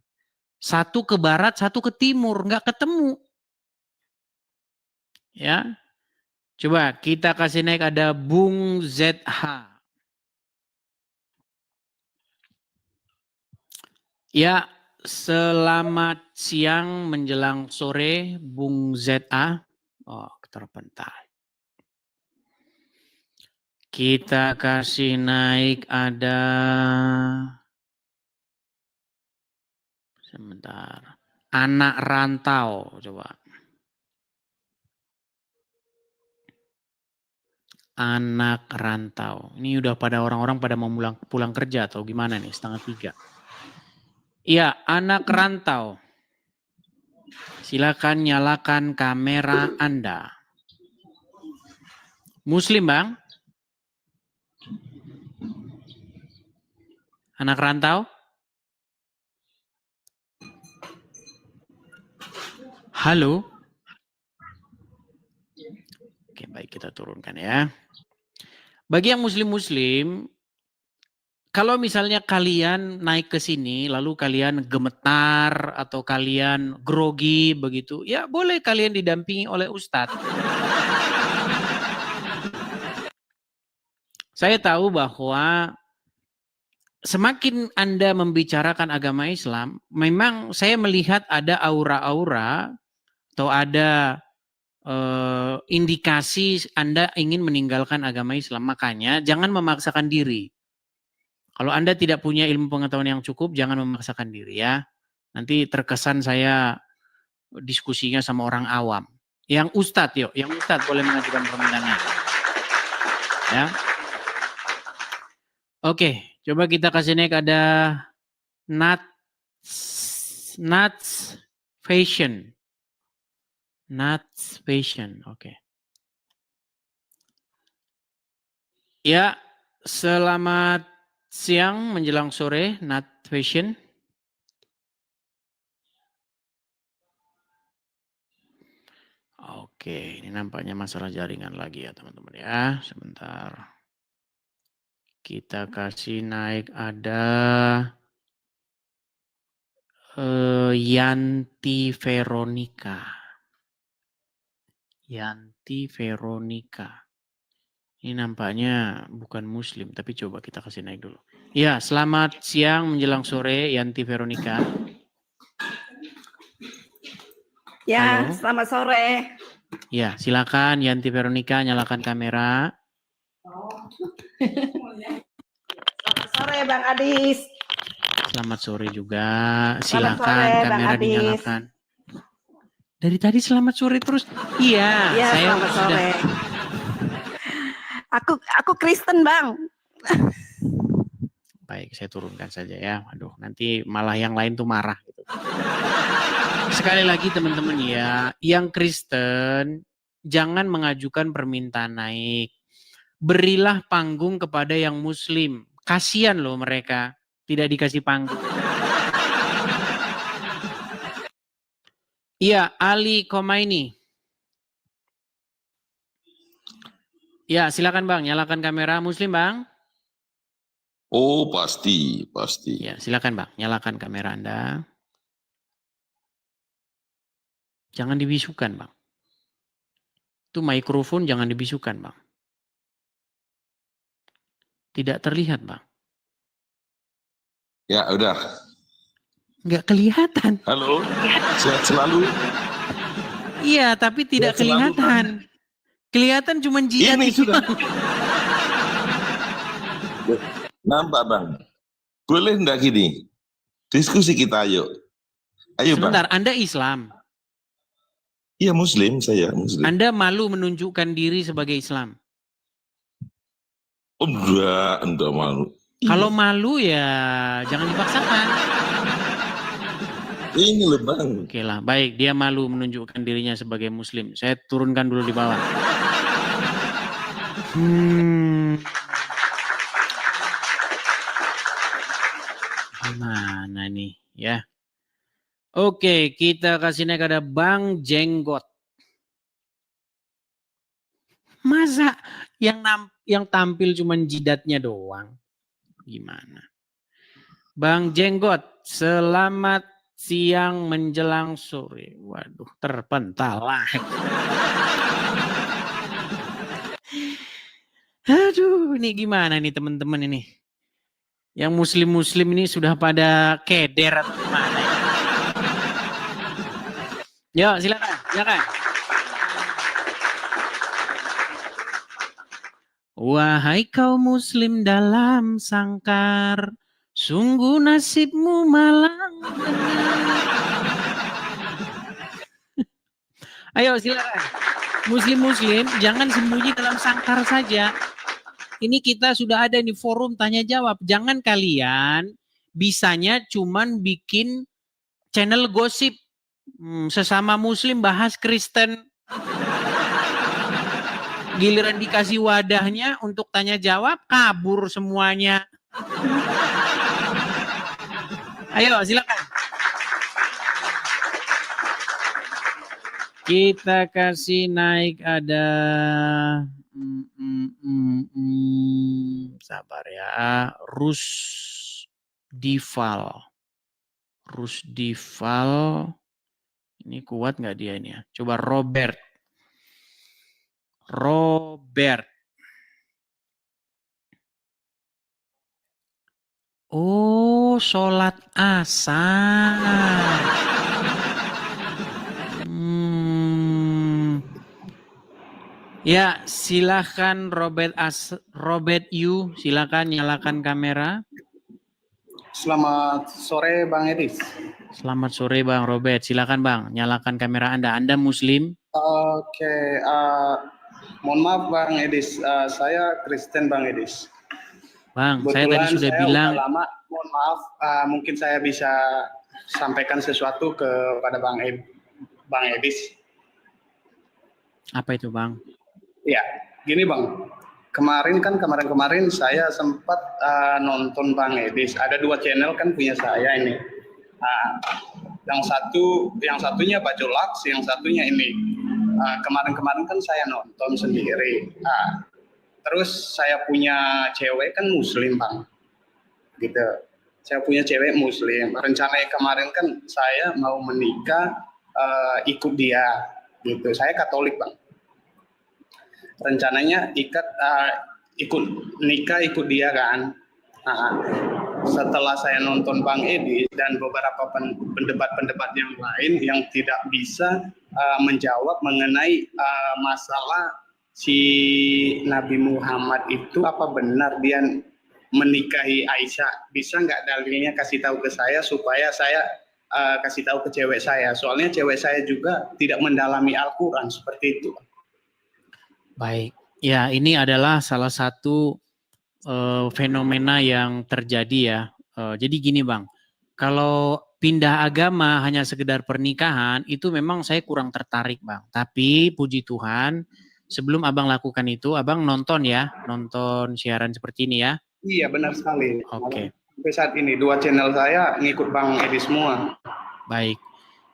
Satu ke barat, satu ke timur, nggak ketemu. Ya, coba kita kasih naik, ada Bung ZH. Ya, selamat siang menjelang sore, Bung ZA. Oh, terbentar. Kita kasih naik, ada... Sebentar. Anak rantau, coba. Anak rantau. Ini udah pada orang-orang pada mau pulang kerja atau gimana nih, 2:30. Iya, anak rantau. Silakan nyalakan kamera Anda. Muslim, Bang? Anak rantau? Halo? Oke, baik, kita turunkan ya. Bagi yang muslim-muslim, kalau misalnya kalian naik ke sini, lalu kalian gemetar atau kalian grogi begitu, ya boleh kalian didampingi oleh Ustadz. Saya tahu bahwa semakin Anda membicarakan agama Islam, memang saya melihat ada aura-aura atau ada indikasi Anda ingin meninggalkan agama Islam. Makanya jangan memaksakan diri. Kalau Anda tidak punya ilmu pengetahuan yang cukup, jangan memaksakan diri ya. Nanti terkesan saya diskusinya sama orang awam. Yang Ustadz yuk, yang Ustadz boleh mengajukan permintaan. Ya. Oke, coba kita kasih naik, ada Nuts Fashion. Nuts Fashion, oke. Ya, selamat siang menjelang sore, Nut Fashion. Oke, ini nampaknya masalah jaringan lagi ya teman-teman ya. Sebentar. Kita kasih naik, ada Yanti Veronica. Yanti Veronica. Ini nampaknya bukan muslim, tapi coba kita kasih naik dulu. Ya, selamat siang menjelang sore, Yanti Veronica. Ya, halo. Selamat sore. Ya, silakan Yanti Veronica, nyalakan kamera. Selamat sore, Bang Adis. Selamat sore juga. Selamat Silakan sore, Bang kamera Adis. dinyalakan. Dari tadi selamat sore terus. Iya, Ya, saya selamat sudah. sore. Aku Kristen, Bang. Baik, saya turunkan saja ya. Aduh, nanti malah yang lain tuh marah gitu. Sekali lagi teman-teman ya, yang Kristen jangan mengajukan permintaan naik. Berilah panggung kepada yang Muslim. Kasihan loh mereka tidak dikasih panggung. Iya, Ali Komaini. Ya, silakan Bang, nyalakan kamera. Muslim, Bang. Oh, pasti. Ya, silakan Bang, nyalakan kamera Anda. Jangan dibisukan, Bang. Itu mikrofon jangan dibisukan, Bang. Tidak terlihat, Bang. Ya, udah. Nggak kelihatan. Halo, sehat selalu. Iya, tapi tidak Sehat selalu, kelihatan. Kelihatan cuma jidat Ini itu. sudah. Nampak, Bang. Boleh enggak gini? Diskusi kita ayo. Ayo Bang. Sebentar, Anda Islam. Iya Muslim, saya Muslim. Anda malu menunjukkan diri sebagai Islam. Oh, enggak malu. Kalau malu ya jangan dipaksakan. Ini loh Bang. Oke lah, baik. Dia malu menunjukkan dirinya sebagai Muslim. Saya turunkan dulu di bawah. Gimana nih ya? Oke, kita kasih naik ada Bang Jenggot. Masa yang tampil cuman jidatnya doang? Gimana? Bang Jenggot, selamat siang menjelang sore. Waduh, terpental lah. Aduh, ini gimana nih teman-teman ini? Yang muslim-muslim ini sudah pada keder atau gimana? Yuk, silakan, silakan. Wahai kaum muslim dalam sangkar, sungguh nasibmu malang benar. Ayo silakan. Muslim-muslim jangan sembunyi dalam sangkar saja. Ini kita sudah ada di forum tanya jawab. Jangan kalian bisanya cuman bikin channel gosip. Sesama muslim bahas Kristen. Giliran dikasih wadahnya untuk tanya jawab, kabur semuanya. Ayo silakan. Kita kasih naik ada sabar ya. Rusdival. Ini kuat nggak dia ini ya? Coba Robert. Oh, sholat asar. Ya, silakan Robert Yu, silakan nyalakan kamera. Selamat sore Bang Edis. Selamat sore Bang Robert, silakan Bang, nyalakan kamera Anda. Anda Muslim? Oke, mohon maaf Bang Edis, saya Kristen Bang Edis. Bang, saya tadi sudah bilang. Udah lama, mohon maaf, mungkin saya bisa sampaikan sesuatu kepada Bang Edis. Apa itu Bang? Ya, gini Bang. Kemarin saya sempat nonton Bang Edis. Ada 2 channel kan punya saya ini. Yang satunya Baju Laks, yang satunya ini. Kemarin kan saya nonton sendiri. Terus saya punya cewek kan Muslim Bang. Gitu. Saya punya cewek Muslim. Rencananya kemarin kan saya mau menikah ikut dia. Gitu. Saya Katolik Bang. Rencananya ikut nikah ikut dia kan. Setelah saya nonton Bang Edi dan beberapa pendebat yang lain yang tidak bisa menjawab mengenai masalah si Nabi Muhammad itu apa benar dia menikahi Aisyah, bisa nggak dalilnya kasih tahu ke saya supaya saya kasih tahu ke cewek saya, soalnya cewek saya juga tidak mendalami Al-Quran seperti itu. Baik, ya ini adalah salah satu fenomena yang terjadi ya. Jadi gini Bang, kalau pindah agama hanya sekedar pernikahan itu memang saya kurang tertarik Bang. Tapi puji Tuhan sebelum Abang lakukan itu, Abang nonton siaran seperti ini ya. Iya benar sekali. Oke. Sampai saat ini 2 channel saya ngikut Bang Edi semua. Baik,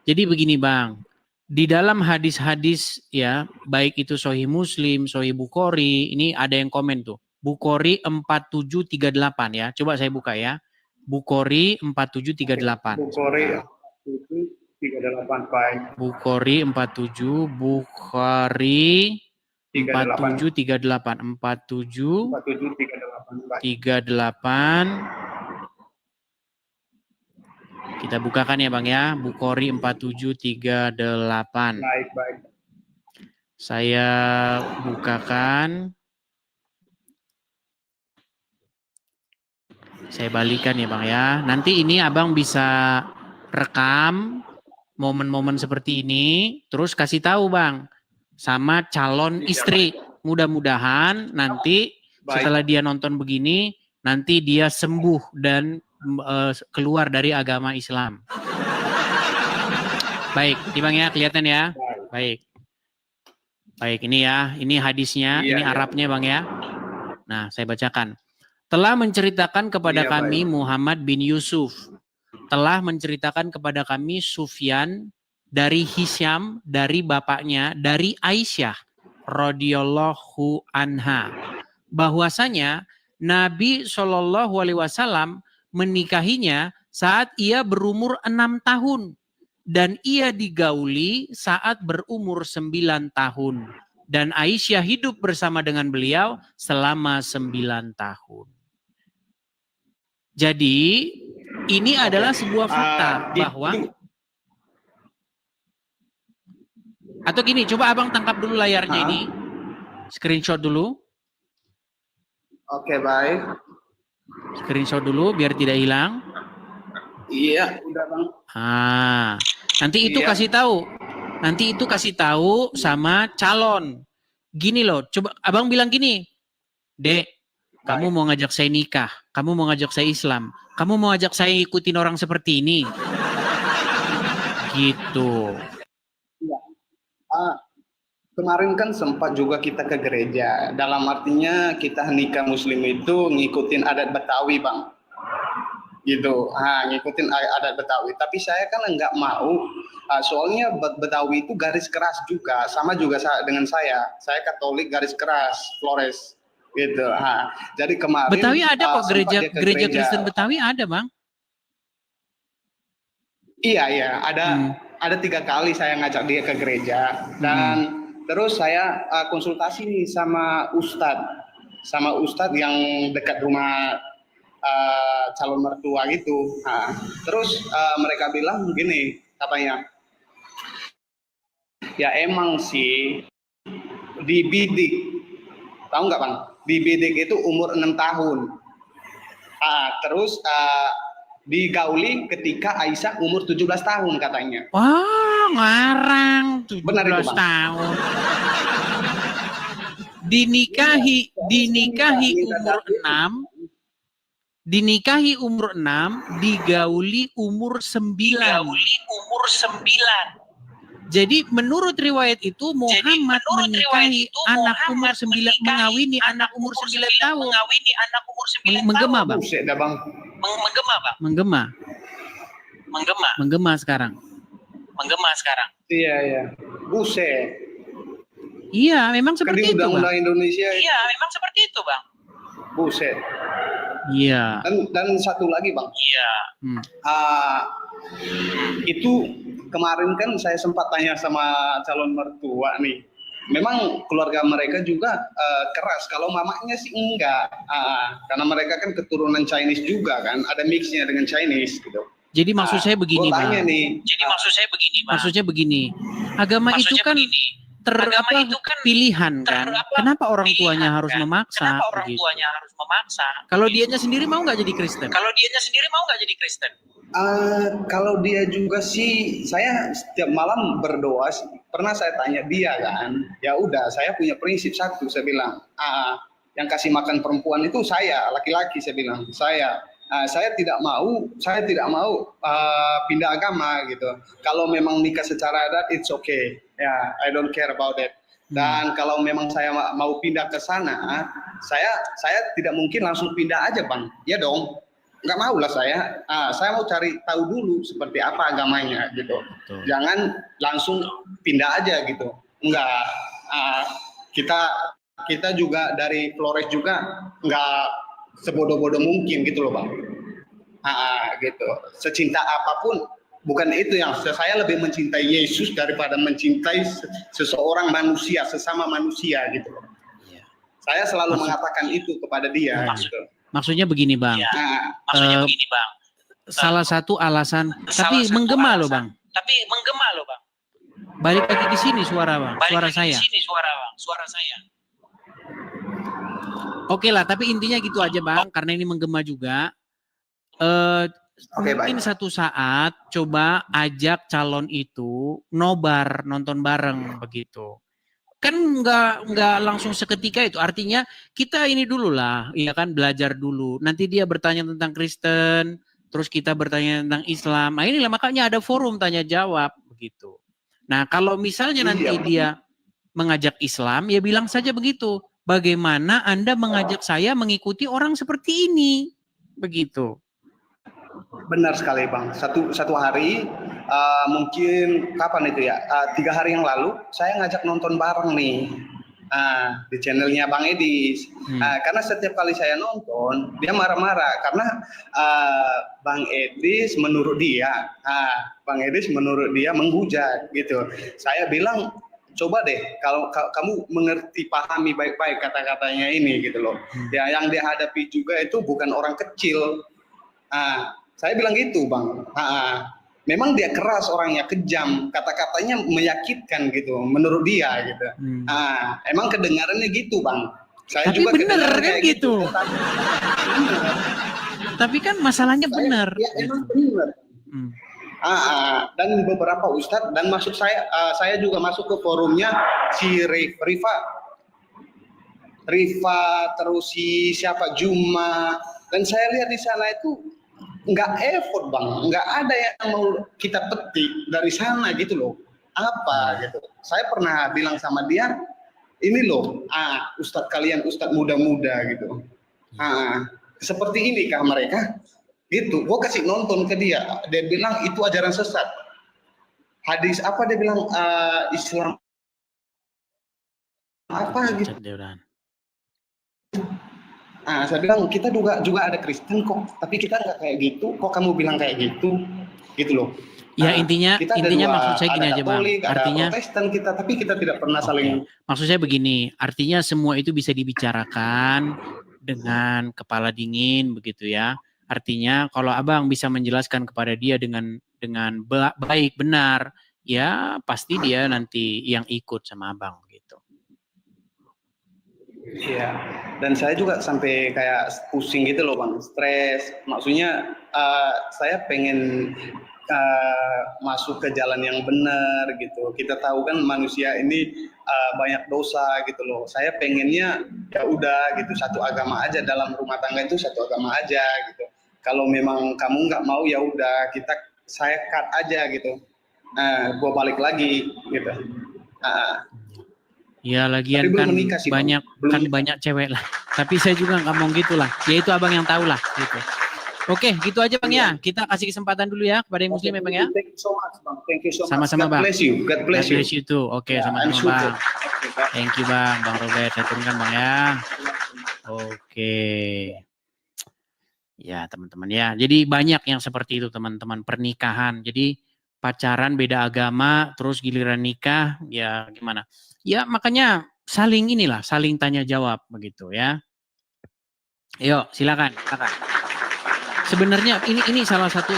jadi begini Bang. Di dalam hadis-hadis ya, baik itu Sahih Muslim, Sahih Bukhari, ini ada yang komen tuh. Bukhari 4738 ya. Coba saya buka ya. Bukhari 4738. Bukhari 4738 baik. Bukhari 47, Bukhari 4738 4738. Kita bukakan ya Bang ya, Bukhari 4738. Baik. Saya bukakan. Saya balikan ya Bang ya. Nanti ini Abang bisa rekam momen-momen seperti ini, terus kasih tahu Bang sama calon istri. Mudah-mudahan nanti setelah dia nonton begini, nanti dia sembuh dan keluar dari agama Islam. Baik, ini Bang ya, kelihatan ya. Baik. Baik, ini ya, ini hadisnya, ini Arabnya Bang ya. Nah, saya bacakan. Telah menceritakan kepada kami Muhammad bin Yusuf. Telah menceritakan kepada kami Sufyan dari Hisyam, dari bapaknya, dari Aisyah radhiyallahu anha. Bahwasanya Nabi SAW menikahinya saat ia berumur 6 tahun. Dan ia digauli saat berumur 9 tahun. Dan Aisyah hidup bersama dengan beliau selama 9 tahun. Jadi ini adalah sebuah fakta bahwa... Atau gini, coba Abang tangkap dulu layarnya ini. Screenshot dulu. Oke, baik. Screenshot dulu biar tidak hilang. Iya, udah Bang. Nanti itu kasih tahu. Nanti itu kasih tahu sama calon. Gini loh, coba Abang bilang gini. Dek, kamu mau ngajak saya nikah, kamu mau ngajak saya Islam, kamu mau ngajak saya ikutin orang seperti ini. Gitu. Iya. Kemarin kan sempat juga kita ke gereja. Dalam artinya kita nikah Muslim itu ngikutin adat Betawi, Bang. Gitu, ngikutin adat Betawi. Tapi saya kan nggak mau, soalnya Betawi itu garis keras juga, sama juga dengan saya. Saya Katolik garis keras, Flores, gitu. Jadi kemarin Betawi ada kok gereja Kristen Betawi ada Bang. Iya, ada 3 kali saya ngajak dia ke gereja dan terus saya konsultasi nih sama Ustadz yang dekat rumah calon mertua gitu. Terus mereka bilang gini katanya, ya emang sih dibidik, tahu nggak Bang? Dibidik itu umur 6 tahun. Terus digauli ketika Aisyah umur 17 tahun katanya. Wah, ngarang 17 Benar itu, Bang. tahun. Dinikahi umur 6, digauli umur 9. Jadi menurut riwayat itu Muhammad menikahi anak umur 9, mengawini anak umur 9 tahun. Menggema, Bang. Buset dah, Bang. Menggema sekarang. Iya. Buset. Iya, memang Kan seperti di itu, Bang. undang-undang Indonesia. Iya, memang seperti itu, Bang. Buset. Iya. Dan satu lagi, Bang. Iya. Itu kemarin kan saya sempat tanya sama calon mertua nih. Memang keluarga mereka juga keras. Kalau mamanya sih enggak. Karena mereka kan keturunan Chinese juga kan. Ada mixnya dengan Chinese gitu. Jadi maksud saya begini, Bang. Maksudnya begini. Agama itu kan pilihan kan. Kenapa orang tuanya harus memaksa? Gitu. Kalau dianya sendiri mau nggak jadi Kristen? Kalau dia juga sih, saya setiap malam berdoa. Pernah saya tanya dia kan, ya udah saya punya prinsip satu, saya bilang, yang kasih makan perempuan itu saya, laki-laki, saya bilang, saya tidak mau pindah agama gitu. Kalau memang nikah secara adat, it's okay, ya, I don't care about it. Dan kalau memang saya mau pindah ke sana, saya tidak mungkin langsung pindah aja, Bang. Ya dong. Nggak mau lah saya mau cari tahu dulu seperti apa agamanya gitu. Betul. Jangan langsung pindah aja gitu. Enggak, kita juga dari Flores juga nggak sebodoh-bodoh mungkin gitu loh Bang. Gitu. Secinta apapun, bukan itu yang saya lebih mencintai Yesus daripada mencintai seseorang manusia, sesama manusia gitu loh. Iya. Saya selalu mengatakan itu kepada dia. Gitu. Maksudnya begini, Bang. Salah satu alasan, tapi menggema loh, Bang. Balik lagi ke sini suara, Bang. Suara saya. Oke lah, tapi intinya gitu aja, Bang. Karena ini menggema juga. Oke, mungkin baik. satu saat coba ajak calon itu nobar, nonton bareng begitu. Kan nggak langsung seketika itu. Artinya kita ini dulu lah, ya kan, belajar dulu. Nanti dia bertanya tentang Kristen, terus kita bertanya tentang Islam. Nah inilah makanya ada forum tanya jawab begitu. Nah kalau misalnya nanti Iya. dia mengajak Islam, ya bilang saja begitu. Bagaimana Anda mengajak saya mengikuti orang seperti ini? Begitu. Benar sekali Bang. Satu hari mungkin kapan itu ya? 3 hari yang lalu saya ngajak nonton bareng nih di channelnya Bang Edis. Karena setiap kali saya nonton dia marah-marah karena Bang Edis menurut dia, menghujat gitu. Saya bilang coba deh kalau kamu mengerti pahami baik-baik kata-katanya ini gitu loh. Ya yang dihadapi juga itu bukan orang kecil. Saya bilang gitu Bang. Memang dia keras orangnya, kejam, kata-katanya menyakitkan gitu menurut dia gitu. Emang kedengarannya gitu Bang. Saya Tapi juga bener kedengaran kan kayak gitu. Tapi kan masalahnya benar. Ya emang benar. Dan beberapa ustadz dan masuk saya juga masuk ke forumnya si Rifa terus si siapa Juma, dan saya lihat di sana itu nggak effort Bang, nggak ada yang mau kita petik dari sana gitu loh. Apa gitu? Saya pernah bilang sama dia, ini loh, ustadz kalian ustadz muda-muda gitu. Seperti inikah mereka? Gitu. Gue kasih nonton ke dia, dia bilang itu ajaran sesat. Hadis apa dia bilang Islam apa gitu. Saya bilang kita juga ada Kristen kok, tapi kita nggak kayak gitu. Kok kamu bilang kayak gitu? Gitu loh. Ya intinya maksud saya gini aja Bang. Artinya Protestan kita, tapi kita tidak pernah saling. Maksud saya begini, artinya semua itu bisa dibicarakan dengan kepala dingin begitu ya. Artinya kalau Abang bisa menjelaskan kepada dia dengan baik benar, ya pasti dia nanti yang ikut sama Abang gitu. Iya, dan saya juga sampai kayak pusing gitu loh Bang, stres. Maksudnya saya pengen masuk ke jalan yang benar gitu. Kita tahu kan manusia ini banyak dosa gitu loh. Saya pengennya ya udah gitu, satu agama aja, dalam rumah tangga itu satu agama aja gitu. Kalau memang kamu nggak mau ya udah, saya cut aja gitu. Gua balik lagi gitu. Ya lagian kan banyak cewek lah. Tapi saya juga nggak mau gitu lah. Ya itu Abang yang tahu lah gitu. Oke, gitu aja Bang ya. Kita kasih kesempatan dulu ya kepada yang muslim ya Bang ya. Thank you so much Bang. Thank you so much. Sama-sama Bang. God bless you. God bless you too. Oke, sama-sama Bang. Thank you Bang Robert. Saya turunkan Bang ya. Oke. Ya teman-teman ya. Jadi banyak yang seperti itu teman-teman, pernikahan. Jadi pacaran beda agama, terus giliran nikah, ya gimana? Ya makanya saling tanya jawab begitu ya. Yuk silakan. Sebenarnya ini salah satu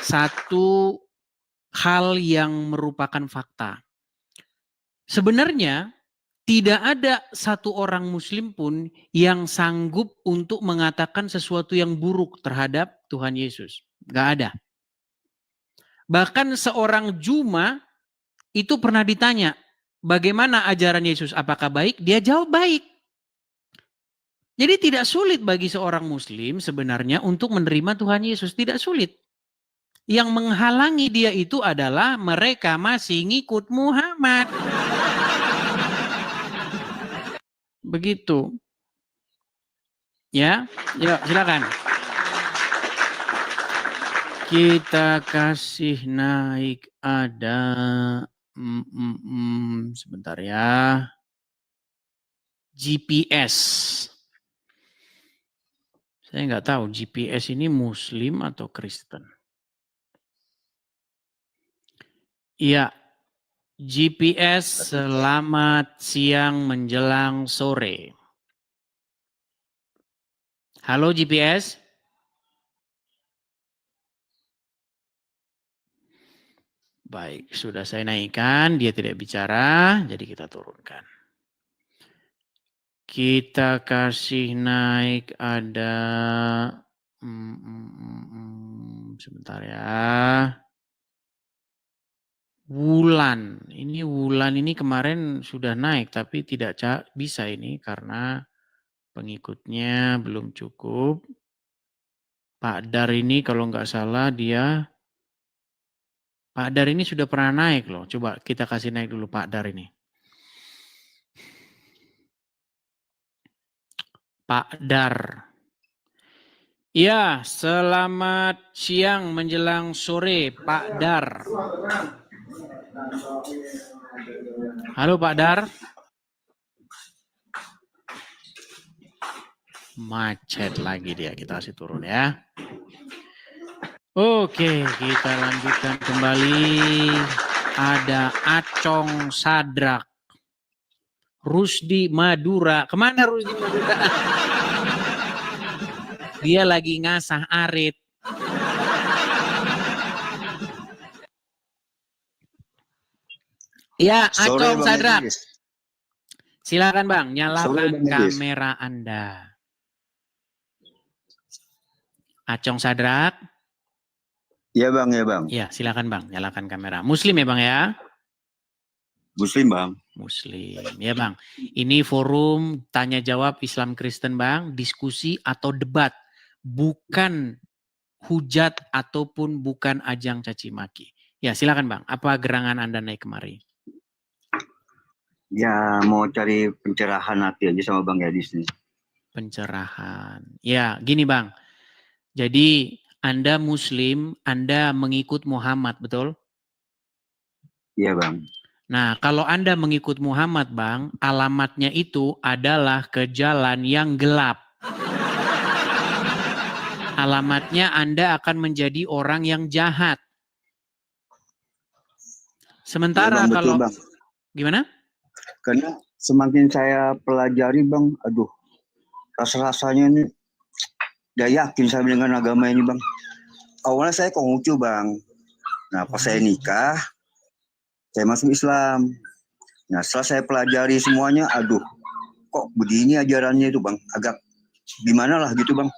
satu hal yang merupakan fakta. Sebenarnya tidak ada satu orang muslim pun yang sanggup untuk mengatakan sesuatu yang buruk terhadap Tuhan Yesus. Gak ada. Bahkan seorang Juma itu pernah ditanya, bagaimana ajaran Yesus? Apakah baik? Dia jawab baik. Jadi tidak sulit bagi seorang muslim sebenarnya untuk menerima Tuhan Yesus. Tidak sulit. Yang menghalangi dia itu adalah mereka masih ngikut Muhammad. Begitu. Ya, yuk silakan. Kita kasih naik ada sebentar ya. GPS. Saya nggak tahu GPS ini Muslim atau Kristen. Iya, GPS selamat siang menjelang sore. Halo GPS. Baik, sudah saya naikkan, dia tidak bicara, jadi kita turunkan. Kita kasih naik ada Sebentar ya. Wulan ini kemarin sudah naik tapi tidak bisa ini karena pengikutnya belum cukup. Pak Dar ini kalau nggak salah Pak Dar ini sudah pernah naik loh. Coba kita kasih naik dulu Pak Dar ini. Pak Dar. Ya, selamat siang menjelang sore Pak Dar. Halo Pak Dar. Macet lagi dia, kita kasih turun ya. Oke, kita lanjutkan kembali. Ada Acong Sadrak. Rusdi Madura. Kemana Rusdi Madura? Dia lagi ngasah arit. Ya, Acong Sadrak. Silakan Bang, nyalakan kamera Anda. Acong Sadrak. Iya Bang, ya Bang. Ya, silakan Bang, nyalakan kamera. Muslim ya Bang ya? Muslim Bang. Muslim, ya Bang. Ini forum tanya jawab Islam Kristen Bang, diskusi atau debat. Bukan hujat ataupun bukan ajang caci maki. Ya, silakan Bang. Apa gerangan Anda naik kemari? Ya, mau cari pencerahan hati aja sama Bang Edis nih. Pencerahan. Ya, gini Bang. Jadi Anda Muslim, Anda mengikut Muhammad, betul? Iya Bang. Nah, kalau Anda mengikut Muhammad, Bang, alamatnya itu adalah ke jalan yang gelap. Alamatnya Anda akan menjadi orang yang jahat. Sementara ya, Bang, kalau... betul, Bang. Gimana? Karena semakin saya pelajari Bang, aduh, rasa-rasanya ini gak yakin saya dengan agama ini Bang. Awalnya saya Konghucu Bang. Nah pas saya nikah, saya masuk Islam. Nah setelah saya pelajari semuanya, aduh kok begini ajarannya itu Bang. Agak gimana lah gitu Bang.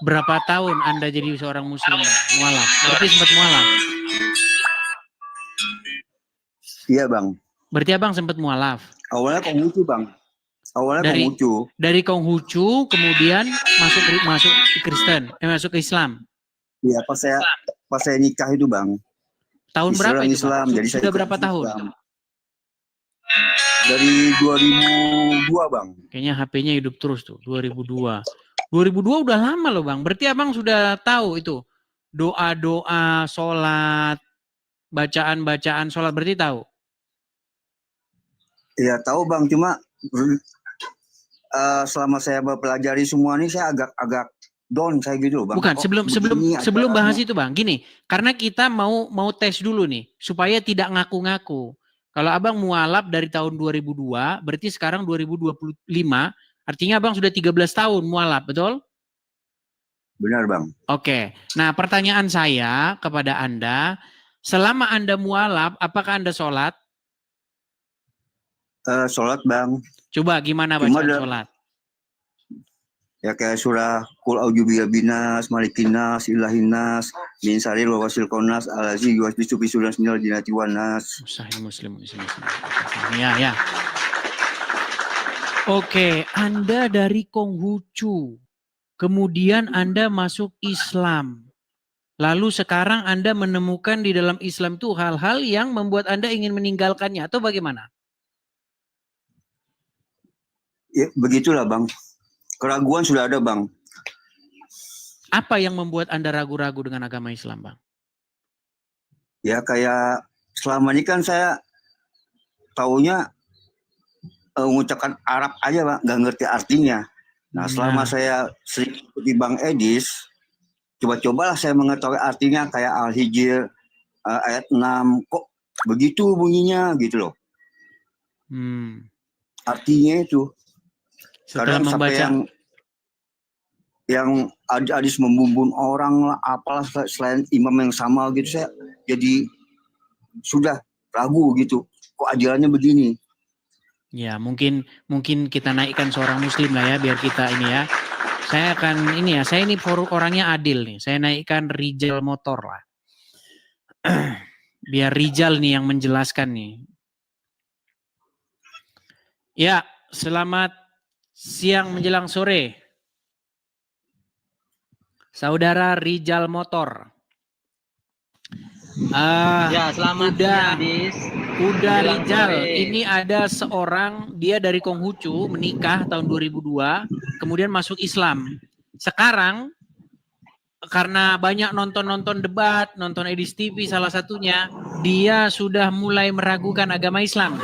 Berapa tahun Anda jadi seorang Muslim Bang? Mualaf? Berarti sempat mualaf? Iya Bang. Berarti Abang sempat mualaf? Awalnya Konghucu Bang. Awalnya Konghucu. Dari Konghucu kemudian masuk Kristen, masuk ke Islam. Iya, pas saya nikah itu Bang. Tahun berapa itu Islam, Bang? jadi Sudah berapa tahun? Islam. Dari 2002 Bang. Kayaknya HP-nya hidup terus tuh, 2002. 2002 udah lama loh Bang. Berarti Abang sudah tahu itu doa-doa, sholat, bacaan-bacaan sholat, berarti tahu? Iya tahu Bang, cuma selama saya mempelajari semua ini saya agak down saya gitu loh Bang. Bukan, sebelum bahas itu Bang, gini, karena kita mau tes dulu nih supaya tidak ngaku-ngaku. Kalau Abang mualaf dari tahun 2002, berarti sekarang 2025, artinya Abang sudah 13 tahun mualaf, betul? Benar Bang. Oke. Nah, pertanyaan saya kepada Anda, selama Anda mualaf, apakah Anda sholat? Sholat Bang. Coba gimana bacaan sholat? Ya kayak surah Qul a'udzubillahinas, malikinas, ilahinas, min syarril wasil konas, alazi yuwasbisu bisulan minal jinati wanas. Sahih Muslim. Ya. Oke, Anda dari Konghucu. Kemudian Anda masuk Islam. Lalu sekarang Anda menemukan di dalam Islam itu hal-hal yang membuat Anda ingin meninggalkannya atau bagaimana? Ya, begitulah Bang. Keraguan sudah ada Bang. Apa yang membuat Anda ragu-ragu dengan agama Islam Bang? Ya kayak selama ini kan saya taunya mengucapkan Arab aja Bang, nggak ngerti artinya. Nah selama saya sering ikuti Bang Edis, coba-cobalah saya mengetahui artinya kayak Al-Hijr ayat 6, kok begitu bunyinya gitu loh. Artinya itu. Setelah kadang membaca sampai yang hadis membumbung orang lah, apalah selain imam yang sama gitu, saya jadi sudah ragu gitu. Kok ajarannya begini? Ya, mungkin kita naikkan seorang muslim lah ya, biar kita ini ya. Saya akan ini ya, saya ini orangnya adil nih. Saya naikkan Rijal Motor lah. Biar Rijal nih yang menjelaskan nih. Ya, selamat siang menjelang sore. Saudara Rijal Motor. Ya, selamat siang, Adis. Udah Menjelang Rijal, sore. ini ada seorang, dia dari Konghucu, menikah tahun 2002, kemudian masuk Islam. Sekarang, karena banyak nonton-nonton debat, nonton Edis TV salah satunya, dia sudah mulai meragukan agama Islam.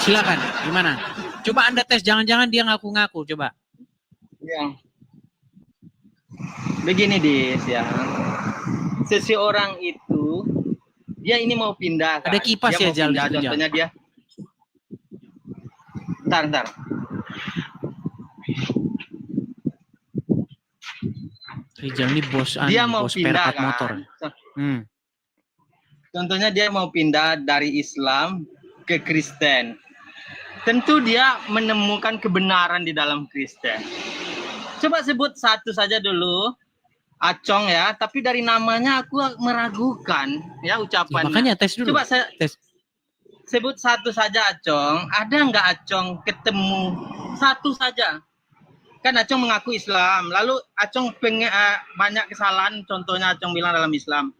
Silakan, gimana? Coba Anda tes, jangan-jangan dia ngaku-ngaku, coba. Ya. Begini, Dis, ya. Seseorang itu, dia ini mau pindah, kan? Ada kipas Dia ya, mau Jal, pindah, di situ, Jal. contohnya dia. Ntar. Rijal ini bos Dia mau bos pindah, perpat kan? motor. Contohnya dia mau pindah dari Islam ke Kristen. Tentu dia menemukan kebenaran di dalam Kristen. Coba sebut satu saja dulu, Acong ya. Tapi dari namanya aku meragukan ya ucapannya. Makanya tes dulu. Coba saya tes. Sebut satu saja Acong. Ada nggak Acong ketemu satu saja? Kan Acong mengaku Islam. Lalu Acong banyak kesalahan. Contohnya Acong bilang dalam Islam.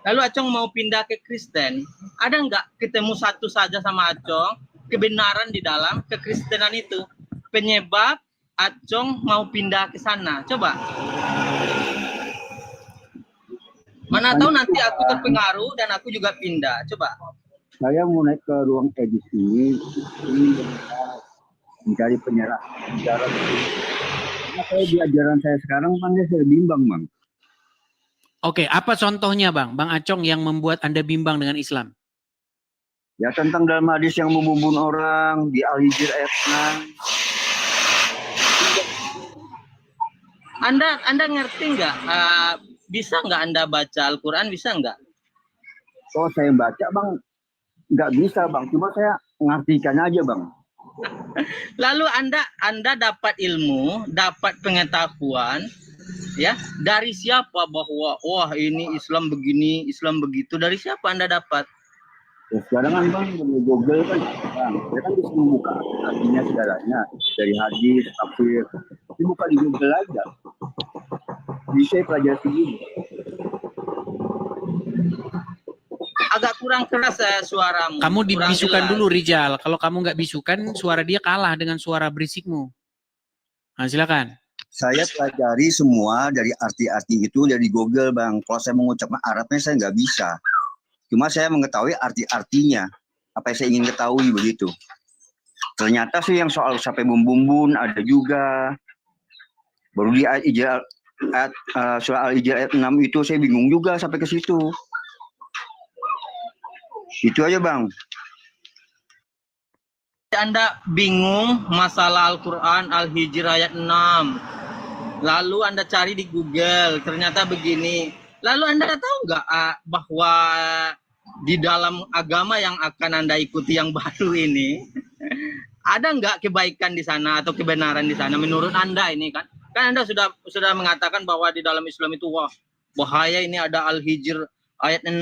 Lalu Acong mau pindah ke Kristen. Ada nggak ketemu satu saja sama Acong kebenaran di dalam kekristenan itu? Penyebab Acong mau pindah ke sana. Coba. Mana tahu nanti aku terpengaruh dan aku juga pindah. Coba. Saya mau naik ke ruang edisi ini mencari penyerah. Karena saya di ajaran saya sekarang kan saya bimbang, Bang. Oke, apa contohnya Bang Acong yang membuat Anda bimbang dengan Islam? Ya tentang dalam hadis yang membunuh orang di Al-Hijr ayat 6. Anda ngerti nggak? Bisa nggak Anda baca Al-Quran? Bisa nggak? Oh saya baca Bang, nggak bisa Bang. Cuma saya ngartikan aja Bang. Lalu Anda dapat ilmu, dapat pengetahuan, ya dari siapa bahwa wah ini Islam begini, Islam begitu? Dari siapa Anda dapat? Ya, sekarang kan Bang, Google kan, saya kan bisa membuka artinya segalanya dari hadis, tafsir. Tapi buka di Google aja. Bisa pelajari sendiri. Agak kurang keras suaramu. Kamu Kurang dibisukan jelas. dulu Rijal. Kalau kamu nggak bisukan, suara dia kalah dengan suara berisikmu. Nah, silakan. Saya pelajari semua dari arti-arti itu dari Google Bang. Kalau saya mengucapkan Arabnya saya nggak bisa. Cuma saya mengetahui arti-artinya. Apa yang saya ingin ketahui begitu. Ternyata sih yang soal sampai bumbun ada juga. Baru di surah Al-Hijr ayat 6 itu saya bingung juga sampai ke situ. Itu aja Bang. Anda bingung masalah Al-Quran Al-Hijr ayat 6. Lalu Anda cari di Google, ternyata begini. Lalu Anda tahu nggak bahwa di dalam agama yang akan Anda ikuti yang baru ini, ada nggak kebaikan di sana atau kebenaran di sana menurut Anda ini kan? Kan Anda sudah mengatakan bahwa di dalam Islam itu wah bahaya ini ada Al-Hijr ayat 6.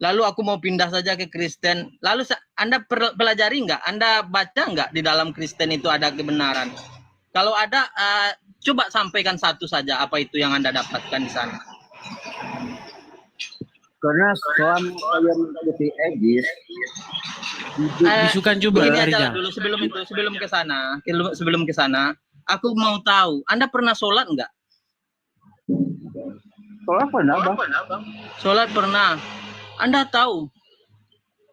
Lalu aku mau pindah saja ke Kristen. Lalu Anda pelajari nggak? Anda baca nggak di dalam Kristen itu ada kebenaran? Kalau ada, coba sampaikan satu saja apa itu yang Anda dapatkan di sana. Karena selama saya mengikuti Edis, bisukan juga Ini aja Rijal. dulu sebelum ke sana, aku mau tahu, Anda pernah sholat nggak? sholat pernah Bang. Sholat pernah. Anda tahu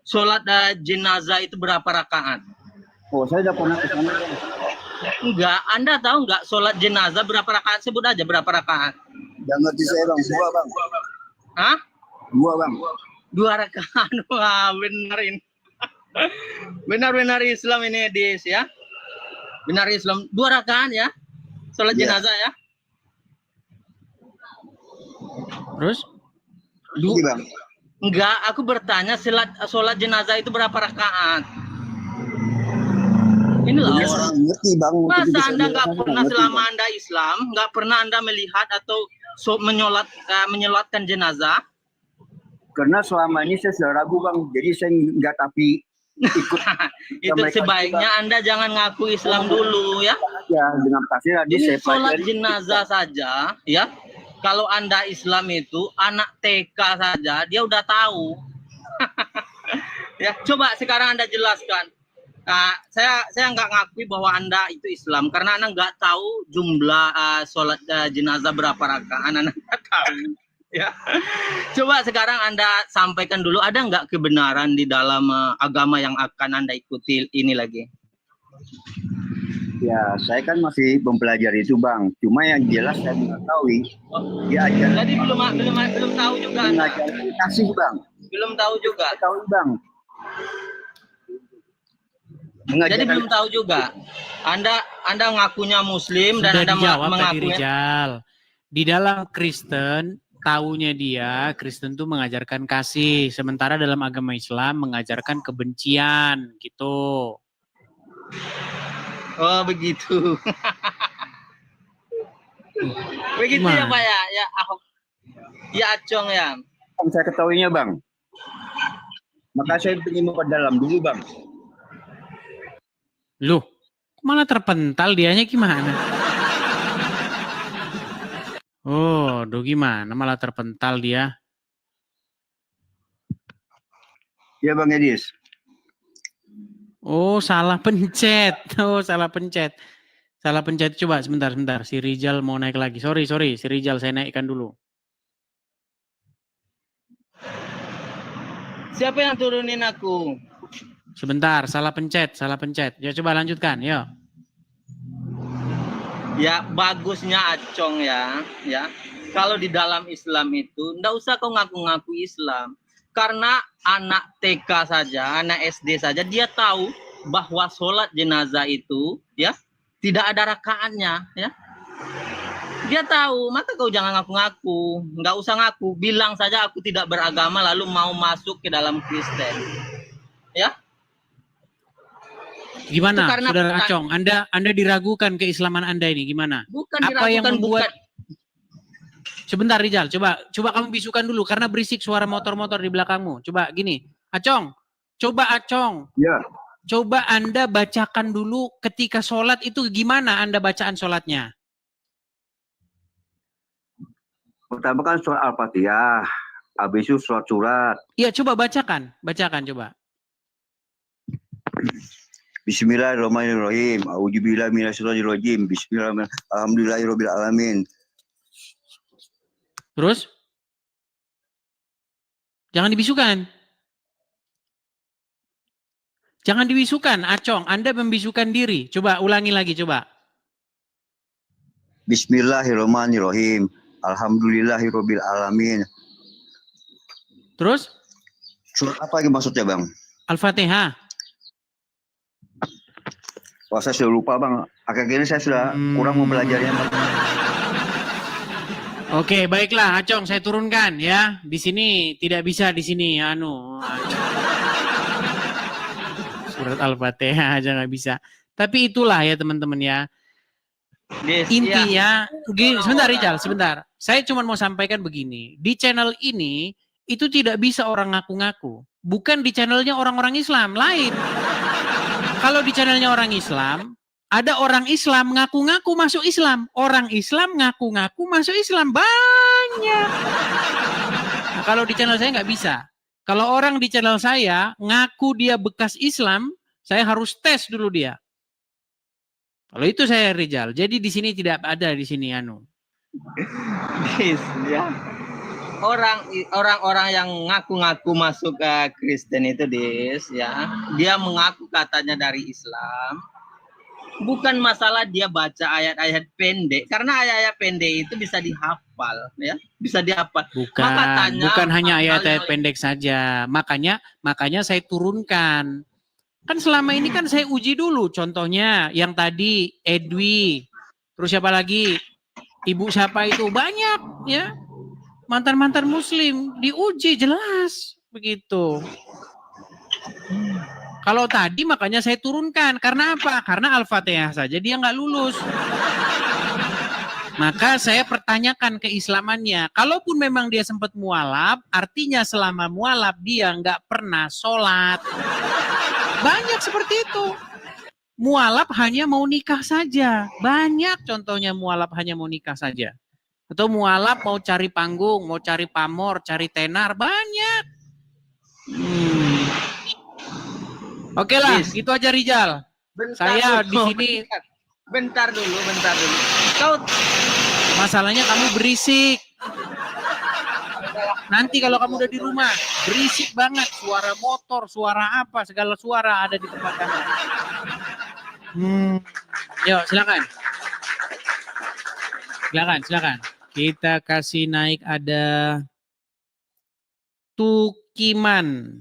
sholat jenazah itu berapa rakaat? Oh saya udah pernah ke sana Bang. Enggak, Anda tahu nggak sholat jenazah berapa rakaat? Sebut aja berapa rakaat. Jangan ngerti saya Bang, 2 Bang. Hah? 2 Bang. 2 rakaat. Wah, benar ini. Benar-benar Islam ini, Dis ya. Benar Islam. 2 rakaat ya. Sholat jenazah ya. Terus? Iya Bang. Enggak, aku bertanya sholat jenazah itu berapa rakaat? Inilah Orang ngerti ngerti bang. untuk Masa bisa Anda nggak menjelaskan, pernah ngerti, selama Bang. Anda Islam, nggak pernah Anda melihat atau menyolatkan jenazah? Karena selama ini saya sudah ragu bang, jadi saya nggak tapi ikut. Itu mereka sebaiknya juga. Anda jangan ngaku Islam dulu ya. Ya dengan pasti tadi Ini saya sholat pelajari. jenazah saja ya. Kalau Anda Islam itu anak TK saja dia udah tahu. Ya, coba sekarang Anda jelaskan. Saya nggak ngakui bahwa Anda itu Islam karena Anda nggak tahu jumlah sholat jenazah berapa rakaat. Anda nggak tahu. Ya. Coba sekarang Anda sampaikan dulu, ada nggak kebenaran di dalam agama yang akan Anda ikuti ini lagi? Ya, saya kan masih mempelajari itu bang. Cuma yang jelas saya mengetahui dia ajar. Jadi belum tahu juga. Mengajar kasih bang. Belum tahu juga. Tahu bang. Jadi belum tahu juga. Anda ngakunya Muslim dan Sudah Anda dijawab tadi mengakunya. Rijal. Di dalam Kristen, taunya dia Kristen tuh mengajarkan kasih, sementara dalam agama Islam mengajarkan kebencian gitu. Oh begitu. Begitu ya Pak ya, ya Ahok, ya Acong ya. Yang saya ketahuinya bang. Maka saya ingin memperdalam dulu bang. Loh, malah terpental dianya gimana? Oh, gimana malah terpental dia? Ya bang Edis. Oh, salah pencet. Oh, salah pencet. Salah pencet. Coba sebentar. Si Rijal mau naik lagi. Sorry. Si Rijal saya naikkan dulu. Siapa yang turunin aku? Sebentar, salah pencet. Ya coba lanjutkan, yuk. Ya bagusnya Acong ya. Kalau di dalam Islam itu ndak usah kau ngaku-ngaku Islam. Karena anak TK saja, anak SD saja dia tahu bahwa sholat jenazah itu ya tidak ada rakaatnya ya. Dia tahu, maka kau jangan ngaku-ngaku, nggak usah ngaku, bilang saja aku tidak beragama lalu mau masuk ke dalam Kristen. Ya. Gimana, Karena Saudara Acong? Anda diragukan keislaman Anda ini gimana? Bukan apa yang diragukan, membuat? bukan. Sebentar Rijal, coba kamu bisukan dulu karena berisik suara motor-motor di belakangmu. Coba gini, Acong. Ya. Coba Anda bacakan dulu ketika sholat itu gimana Anda bacaan sholatnya? Pertama kan surat Al-Fatihah. Habis itu surat-surat. Iya, coba bacakan coba. Bismillahirrahmanirrahim. A'udzubillahi minasyaitonirrajim. Bismillahirrahmanirrahim. Alhamdulillahirabbil alamin. Terus? Jangan dibisukan, Acong. Anda membisukan diri. Coba ulangi lagi, coba. Bismillahirrahmanirrahim. Alhamdulillahirabbil alamin. Terus? Surat apa yang maksudnya, Bang? Al-Fatihah. Wah, saya sudah lupa, Bang. Akhir-akhir ini saya sudah kurang mempelajarinya, Bang. Oke, baiklah, Acong, saya turunkan ya. Di sini tidak bisa di sini, Surat Al-Fatihah aja nggak bisa. Tapi itulah ya teman-teman ya. Intinya, sebentar Rijal, sebentar. Saya cuma mau sampaikan begini. Di channel ini itu tidak bisa orang ngaku-ngaku. Bukan di channelnya orang-orang Islam, lain. Kalau di channelnya orang Islam, ada orang Islam ngaku-ngaku masuk Islam. Orang Islam ngaku-ngaku masuk Islam. Banyak. Nah, kalau di channel saya nggak bisa. Kalau orang di channel saya ngaku dia bekas Islam, saya harus tes dulu dia. Kalau itu saya Rijal. Jadi di sini tidak ada di sini Ya. Orang-orang yang ngaku-ngaku masuk ke Kristen itu ya, dia mengaku katanya dari Islam. Bukan masalah dia baca ayat-ayat pendek, karena ayat-ayat pendek itu bisa dihafal, ya, bisa dihafal. Bukan hanya ayat-ayat pendek saja. Makanya saya turunkan. Kan selama ini kan saya uji dulu. Contohnya yang tadi Edwi, terus siapa lagi? Ibu siapa itu banyak, ya. Mantan-mantan Muslim diuji jelas begitu. Kalau tadi makanya saya turunkan. Karena apa? Karena Al-Fatihah saja dia nggak lulus. Maka saya pertanyakan keislamannya. Kalaupun memang dia sempat mualaf, artinya selama mualaf dia nggak pernah sholat. Banyak seperti itu. Mualaf hanya mau nikah saja. Banyak contohnya mualaf hanya mau nikah saja. Atau mualaf mau cari panggung, mau cari pamor, cari tenar. Banyak. Oke lah, gitu aja Rijal. Saya di sini. Bentar dulu. Kau Masalahnya kamu berisik. Nanti kalau kamu udah di rumah, berisik banget. Suara motor, suara apa, segala suara ada di tempat kamu. Yuk, silakan. Silakan. Kita kasih naik ada Tukiman.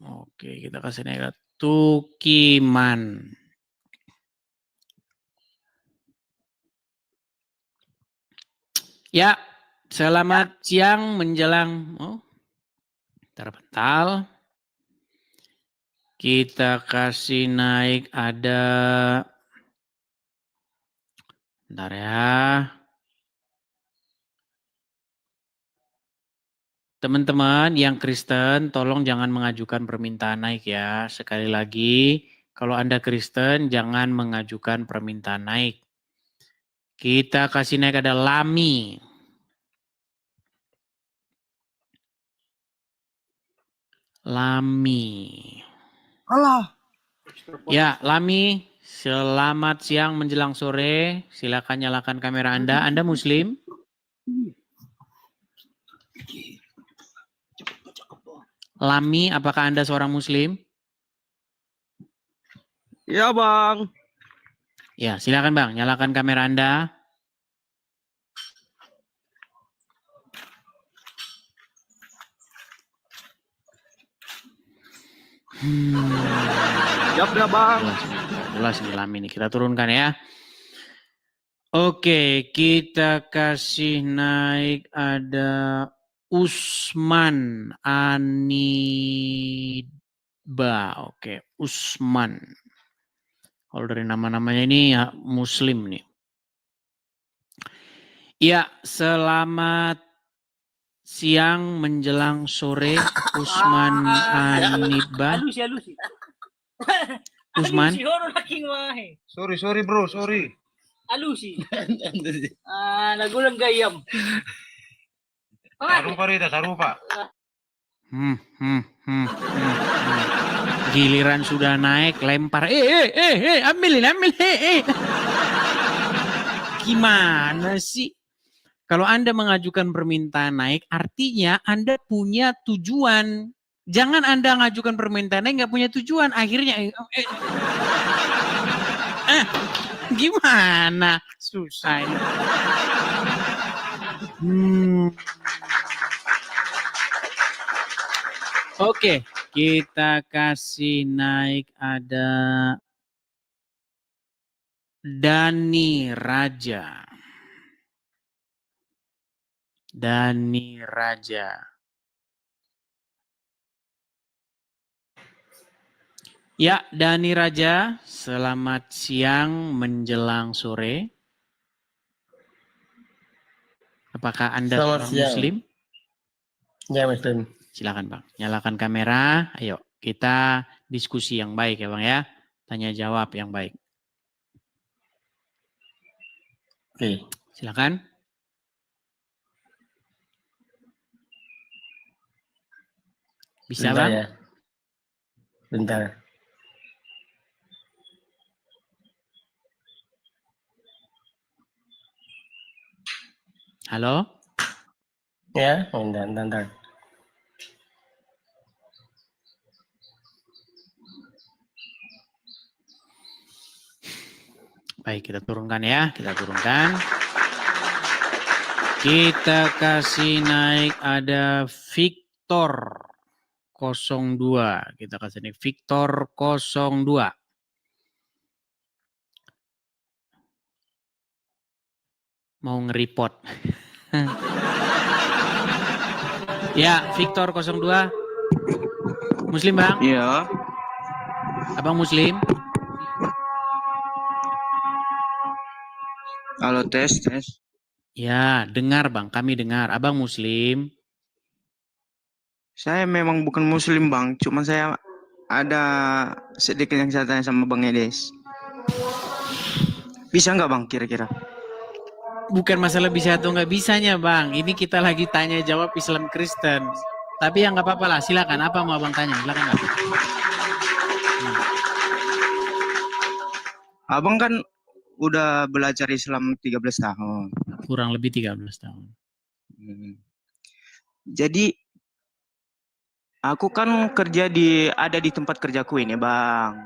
Oke, kita kasih naik ada Tukiman. Ya, selamat siang menjelang terbental. Kita kasih naik ada, bentar ya. Teman-teman yang Kristen, tolong jangan mengajukan permintaan naik ya. Sekali lagi, kalau Anda Kristen, jangan mengajukan permintaan naik. Kita kasih naik ada Lami. alah. Ya, Lami, selamat siang menjelang sore. Silakan nyalakan kamera Anda. Anda Muslim? Lami, apakah Anda seorang Muslim? Ya Bang. Ya, silakan Bang, nyalakan kamera Anda. Siap ya Bang. Jelas ini Lami ini, kita turunkan ya. Oke, kita kasih naik ada Usman Aniba. Oke, Usman. Kalau dari nama-namanya ini ya Muslim nih. Ya, selamat siang menjelang sore Usman Aniba. Usman. Sorry bro, sorry. Alusi. Nagulang gayam. Sarupa Rita, sarupa. Giliran sudah naik, lempar. Ambilin. Gimana sih? Kalau Anda mengajukan permintaan naik, artinya Anda punya tujuan. Jangan Anda mengajukan permintaan naik nggak punya tujuan. Akhirnya, gimana? Susah ini. Oke, kita kasih naik ada Dani Raja. Ya, Dani Raja, selamat siang menjelang sore. Apakah Anda seorang Muslim? Ya Muslim. Silakan Bang, nyalakan kamera. Ayo, kita diskusi yang baik ya Bang ya. Tanya jawab yang baik. Oke. Silakan. Bisa Bentar Bang? ya. Bentar. Halo? Ya, bentar. Baik, kita turunkan ya. Kita kasih naik ada Victor 02. Kita kasih naik Victor 02. Mau nge-report. Ya, Victor 02. Muslim Bang? Iya. Abang Muslim? Halo, tes. Ya, dengar Bang, kami dengar. Abang Muslim? Saya memang bukan Muslim, Bang. Cuma saya ada sedikit yang saya tanya sama Bang Edes. Bisa nggak, Bang, kira-kira? Bukan masalah bisa atau nggak bisanya Bang. Ini kita lagi tanya jawab Islam Kristen. Tapi ya nggak apa-apa lah, silakan. Apa mau Abang tanya? Silakan Bang. Abang kan udah belajar Islam 13 tahun. Kurang lebih 13 tahun. Jadi aku kan ada di tempat kerjaku ini, Bang.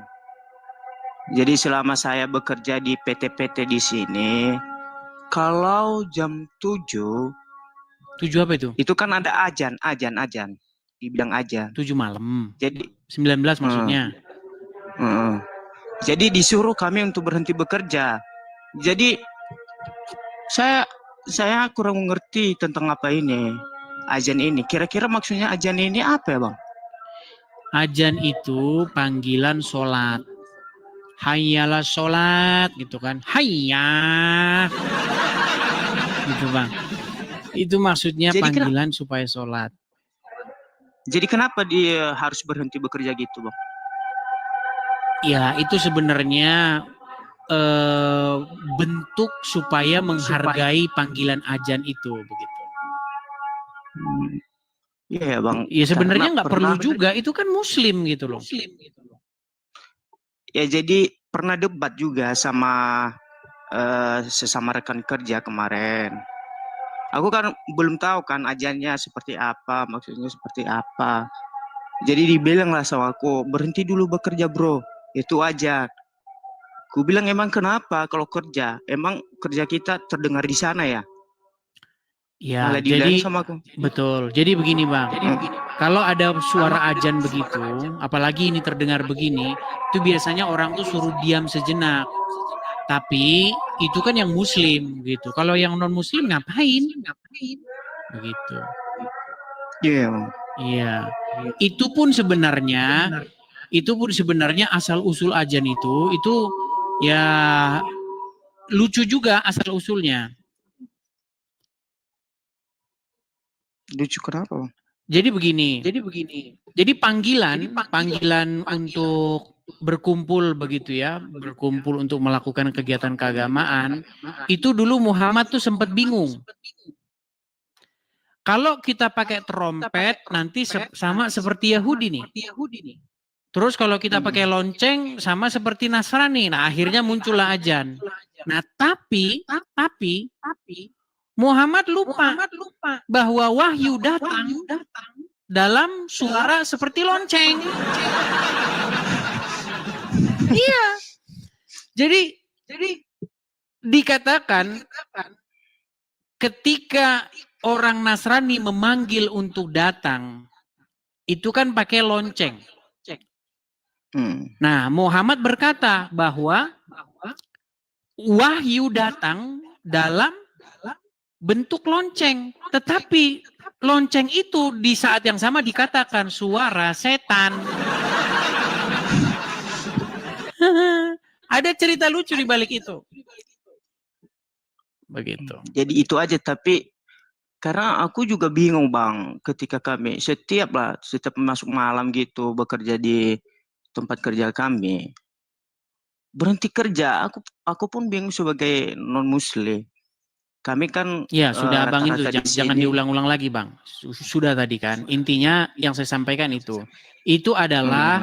Jadi selama saya bekerja di PT-PT di sini, kalau jam 7 apa itu? Itu kan ada ajan. Dibilang ajan. 7 malam. Jadi 19 maksudnya. Jadi disuruh kami untuk berhenti bekerja. Jadi saya kurang mengerti tentang apa ini. Ajan ini. Kira-kira maksudnya ajan ini apa ya, Bang? Ajan itu panggilan sholat. Hayyalah sholat gitu kan. Hayya. Gitu Bang. Itu maksudnya Jadi panggilan supaya sholat. Jadi kenapa dia harus berhenti bekerja gitu, Bang? Ya itu sebenarnya bentuk supaya menghargai panggilan ajan itu begitu. Iya ya Bang. Ya sebenarnya nggak perlu juga, itu kan Muslim gitu loh. Ya jadi pernah debat juga sama sesama rekan kerja kemarin. Aku kan belum tahu kan ajannya seperti apa, maksudnya seperti apa. Jadi dibilang lah sama aku, berhenti dulu bekerja bro, itu aja. Ku bilang emang kenapa kalau kerja? Emang kerja kita terdengar di sana ya? Ya, jadi sama aku. Betul. Jadi begini Bang, kalau ada suara ajan begitu, apalagi ini terdengar begini, itu biasanya orang tuh suruh diam sejenak. Tapi itu kan yang Muslim gitu. Kalau yang non Muslim ngapain? Begitu. Iya. Iya. Itu pun sebenarnya asal usul ajan itu ya lucu juga asal usulnya. Lucu kenapa? Jadi begini. Jadi panggilan untuk berkumpul begitu ya, berkumpul untuk melakukan kegiatan keagamaan, itu dulu Muhammad tuh sempat bingung. Kalau kita pakai trompet nanti sama seperti Yahudi nih. Terus kalau kita pakai lonceng sama seperti Nasrani. Nah, akhirnya muncullah ajan. Nah, tapi Muhammad lupa bahwa wahyu datang dalam suara seperti lonceng. Iya. Jadi dikatakan ketika orang Nasrani memanggil untuk datang, itu kan pakai lonceng. Nah, Muhammad berkata bahwa wahyu datang dalam bentuk lonceng. Tetapi lonceng itu di saat yang sama dikatakan suara setan. Ada cerita lucu di balik itu. Begitu. Jadi itu aja, tapi karena aku juga bingung Bang, ketika kami setiap masuk malam gitu bekerja di tempat kerja kami, berhenti kerja, aku pun bingung sebagai non Muslim. Kami kan ya sudah Bang, itu jangan diulang-ulang lagi Bang. Sudah tadi kan intinya yang saya sampaikan itu adalah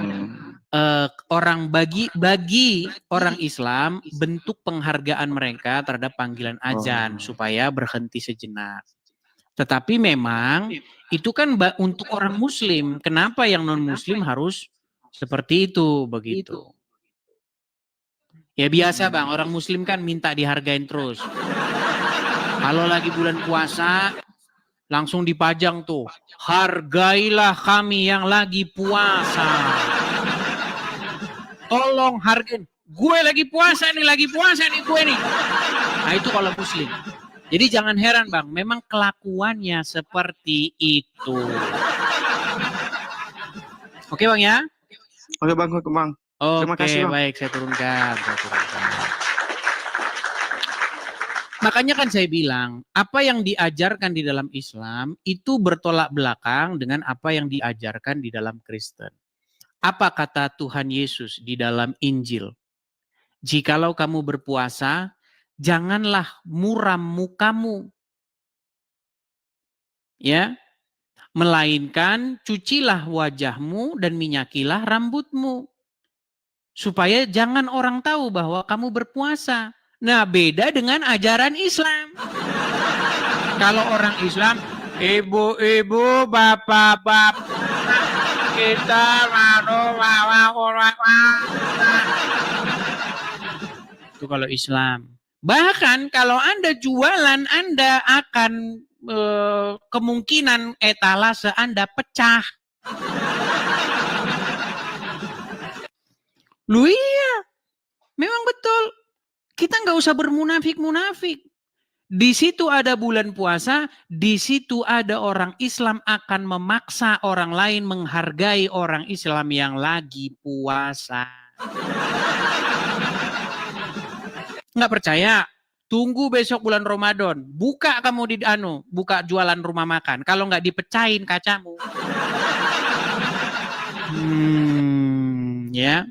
bagi orang Islam bentuk penghargaan mereka terhadap panggilan ajan supaya berhenti sejenak. Tetapi memang itu kan untuk orang Muslim. Kenapa yang non Muslim harus seperti itu begitu? Ya biasa Bang, orang Muslim kan minta dihargain terus. Kalau lagi bulan puasa langsung dipajang tuh, hargailah kami yang lagi puasa. Tolong hargain. Gue lagi puasa nih gue nih. Nah itu kalau Muslim. Jadi jangan heran Bang, memang kelakuannya seperti itu. Oke Bang ya? Oke Bang. Terima Oke, kasih, Bang. baik, saya turunkan. Makanya kan saya bilang, apa yang diajarkan di dalam Islam itu bertolak belakang dengan apa yang diajarkan di dalam Kristen. Apa kata Tuhan Yesus di dalam Injil? Jikalau kamu berpuasa, janganlah muram mukamu. Ya, melainkan cucilah wajahmu dan minyakilah rambutmu. Supaya jangan orang tahu bahwa kamu berpuasa. Nah, beda dengan ajaran Islam. Kalau orang Islam, ibu-ibu, bapak-bapak, kita itu kalau Islam. Bahkan kalau Anda jualan, Anda akan kemungkinan etalase Anda pecah. Lu iya, memang betul. Kita nggak usah bermunafik-munafik. Di situ ada bulan puasa, di situ ada orang Islam akan memaksa orang lain menghargai orang Islam yang lagi puasa. Nggak percaya? Tunggu besok bulan Ramadan. Buka kamu buka jualan rumah makan. Kalau nggak dipecahin kacamu. Ya.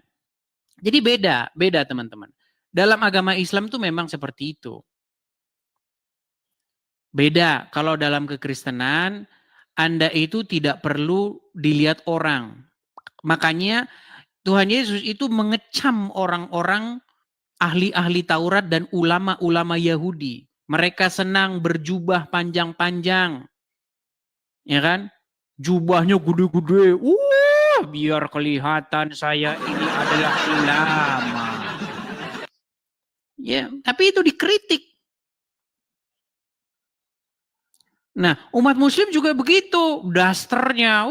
Jadi beda teman-teman. Dalam agama Islam tuh memang seperti itu. Beda kalau dalam kekristenan, Anda itu tidak perlu dilihat orang. Makanya Tuhan Yesus itu mengecam orang-orang ahli-ahli Taurat dan ulama-ulama Yahudi. Mereka senang berjubah panjang-panjang. Ya kan? Jubahnya gede-gede. Biar kelihatan saya ini adalah ulama. Ya, tapi itu dikritik. Nah, umat muslim juga begitu. Dasternya,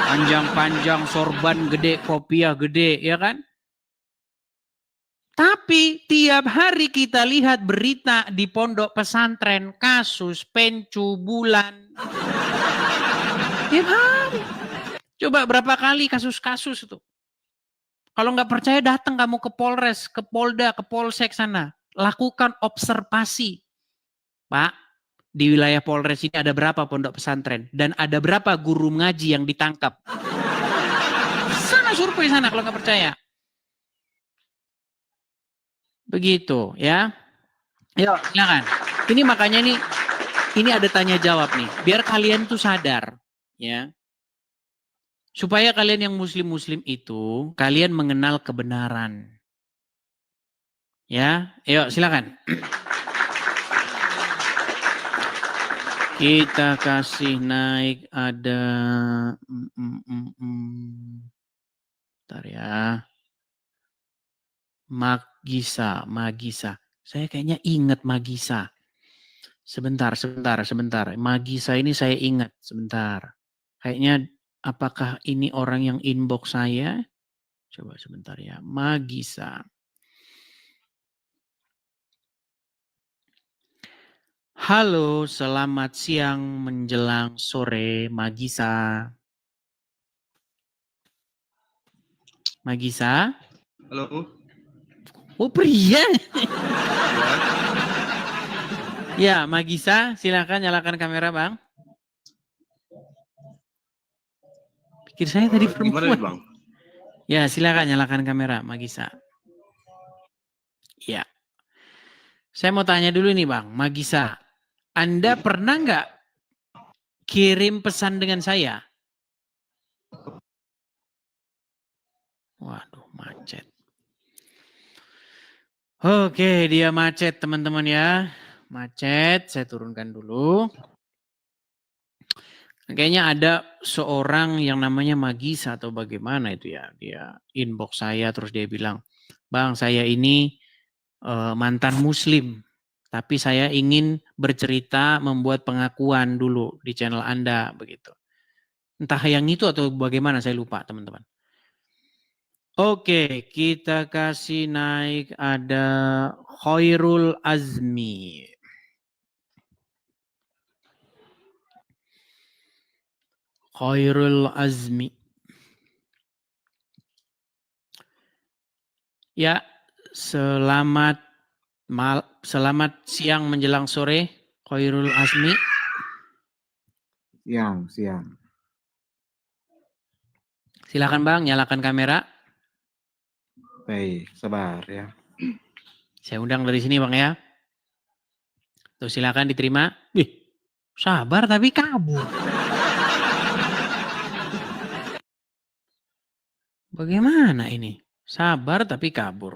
panjang-panjang, sorban gede, kopiah gede, ya kan? Tapi tiap hari kita lihat berita di pondok pesantren, kasus pencubulan. Tiap hari. Coba berapa kali kasus-kasus itu. Kalau nggak percaya datang kamu ke Polres, ke Polda, ke Polsek sana. Lakukan observasi. Pak, di wilayah Polres ini ada berapa pondok pesantren? Dan ada berapa guru ngaji yang ditangkap? Sana survei sana kalau nggak percaya. Begitu ya. Yuk, silakan. Ini makanya ini ada tanya jawab nih. Biar kalian tuh sadar. Ya. Supaya kalian yang muslim-muslim itu, kalian mengenal kebenaran. Ya, yuk silakan. Kita kasih naik ada bentar ya. Magisa. Saya kayaknya ingat Magisa. Sebentar. Magisa ini saya ingat sebentar. Kayaknya apakah ini orang yang inbox saya? Coba sebentar ya. Magisa. Halo, selamat siang menjelang sore, Magisa. Magisa? Halo. Oh, pria. Ya, Magisa, silakan nyalakan kamera, Bang. Pikir saya tadi perempuan. Bang? Ya, silakan nyalakan kamera, Magisa. Ya. Saya mau tanya dulu nih, Bang, Magisa. Anda pernah nggak kirim pesan dengan saya? Waduh, macet. Oke, dia macet, teman-teman ya. Macet, saya turunkan dulu. Kayaknya ada seorang yang namanya Magisa atau bagaimana itu ya. Dia inbox saya terus dia bilang, Bang, saya ini mantan muslim. Tapi saya ingin bercerita membuat pengakuan dulu di channel Anda begitu. Entah yang itu atau bagaimana saya lupa teman-teman. Oke, kita kasih naik ada Khairul Azmi. Khairul Azmi. Ya, selamat siang menjelang sore, Khairul Asmi. Siang. Silakan Bang, nyalakan kamera. Baik, sabar ya. Saya undang dari sini Bang ya. Tuh silakan diterima. Sabar tapi kabur. Bagaimana ini? Sabar tapi kabur.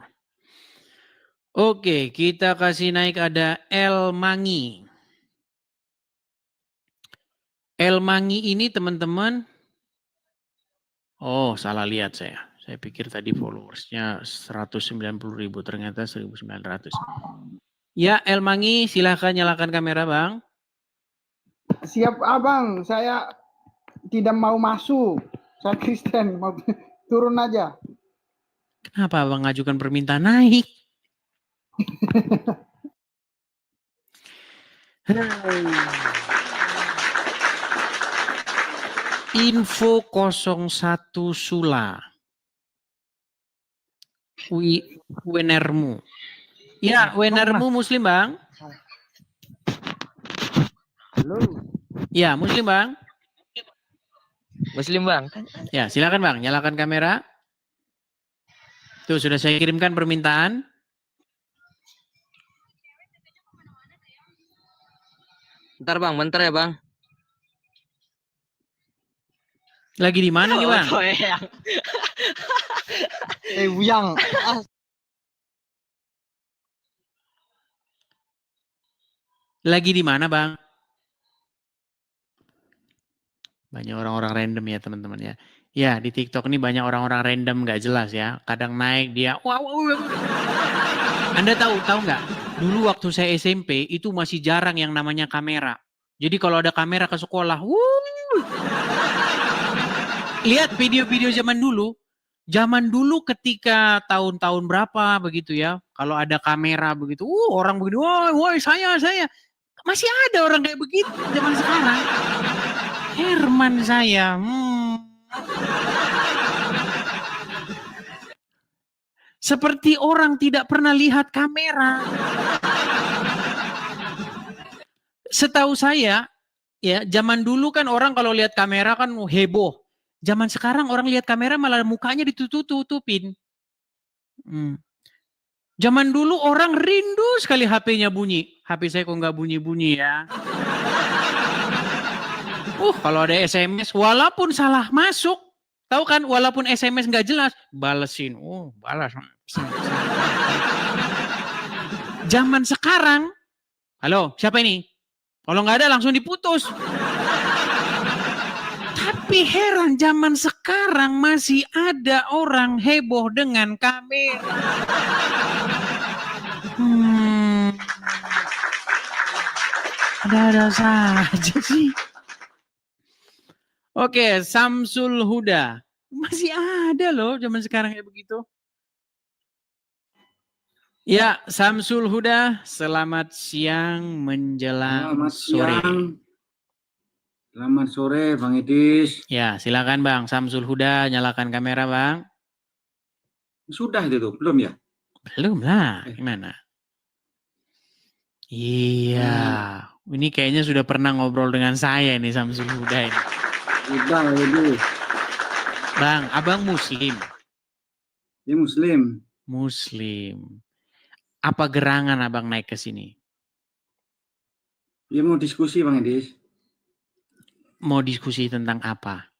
Oke, kita kasih naik ada El Mangi. El Mangi ini teman-teman. Oh, salah lihat saya. Saya pikir tadi followersnya 190.000, ternyata 1.900. Ya, El Mangi, silahkan nyalakan kamera, Bang. Siap, Abang. Saya tidak mau masuk. Saya Kristen, mau turun aja. Kenapa Abang ngajukan permintaan naik? Info 01 Sula. Wenermu. Ya, Wenermu Muslim, Bang. Halo. Ya, Muslim, Bang. Muslim, Bang. Ya, silakan Bang, nyalakan kamera. Tuh, sudah saya kirimkan permintaan. Bentar, Bang. Bentar ya, Bang. Lagi di mana nih, Bang? Buyang. Lagi di mana, Bang? Banyak orang-orang random ya, teman-teman ya. Ya, di TikTok ini banyak orang-orang random nggak jelas ya. Kadang naik dia, wow. Anda tahu nggak? Dulu waktu saya SMP itu masih jarang yang namanya kamera. Jadi kalau ada kamera ke sekolah, lihat video-video zaman dulu. Zaman dulu ketika tahun-tahun berapa begitu ya, kalau ada kamera begitu, orang begitu, woi saya. Masih ada orang kayak begitu zaman sekarang. Herman saya. Seperti orang tidak pernah lihat kamera. Setahu saya, ya zaman dulu kan orang kalau lihat kamera kan heboh. Zaman sekarang orang lihat kamera malah mukanya ditutup-tutupin. Zaman dulu orang rindu sekali HP-nya bunyi. HP saya kok nggak bunyi-bunyi ya. Kalau ada SMS, walaupun salah masuk, tahu kan, walaupun SMS nggak jelas, balesin. Balas. Zaman sekarang, halo, siapa ini? Kalau nggak ada langsung diputus. Tapi heran, zaman sekarang masih ada orang heboh dengan kamera. Ada saja sih. Oke, Samsul Huda. Masih ada loh zaman sekarang kayak begitu. Ya, Samsul Huda, selamat siang menjelang sore. Selamat sore, Bang Edis. Ya, silakan Bang. Samsul Huda, nyalakan kamera, Bang. Sudah itu tuh, belum ya? Belum lah, gimana? Iya, ini kayaknya sudah pernah ngobrol dengan saya nih Samsul Huda ini. Sudah, Edis. Bang, Abang Muslim. Ya, Muslim. Muslim. Apa gerangan Abang naik ke sini? Ya mau diskusi, Bang Edis. Mau diskusi tentang apa?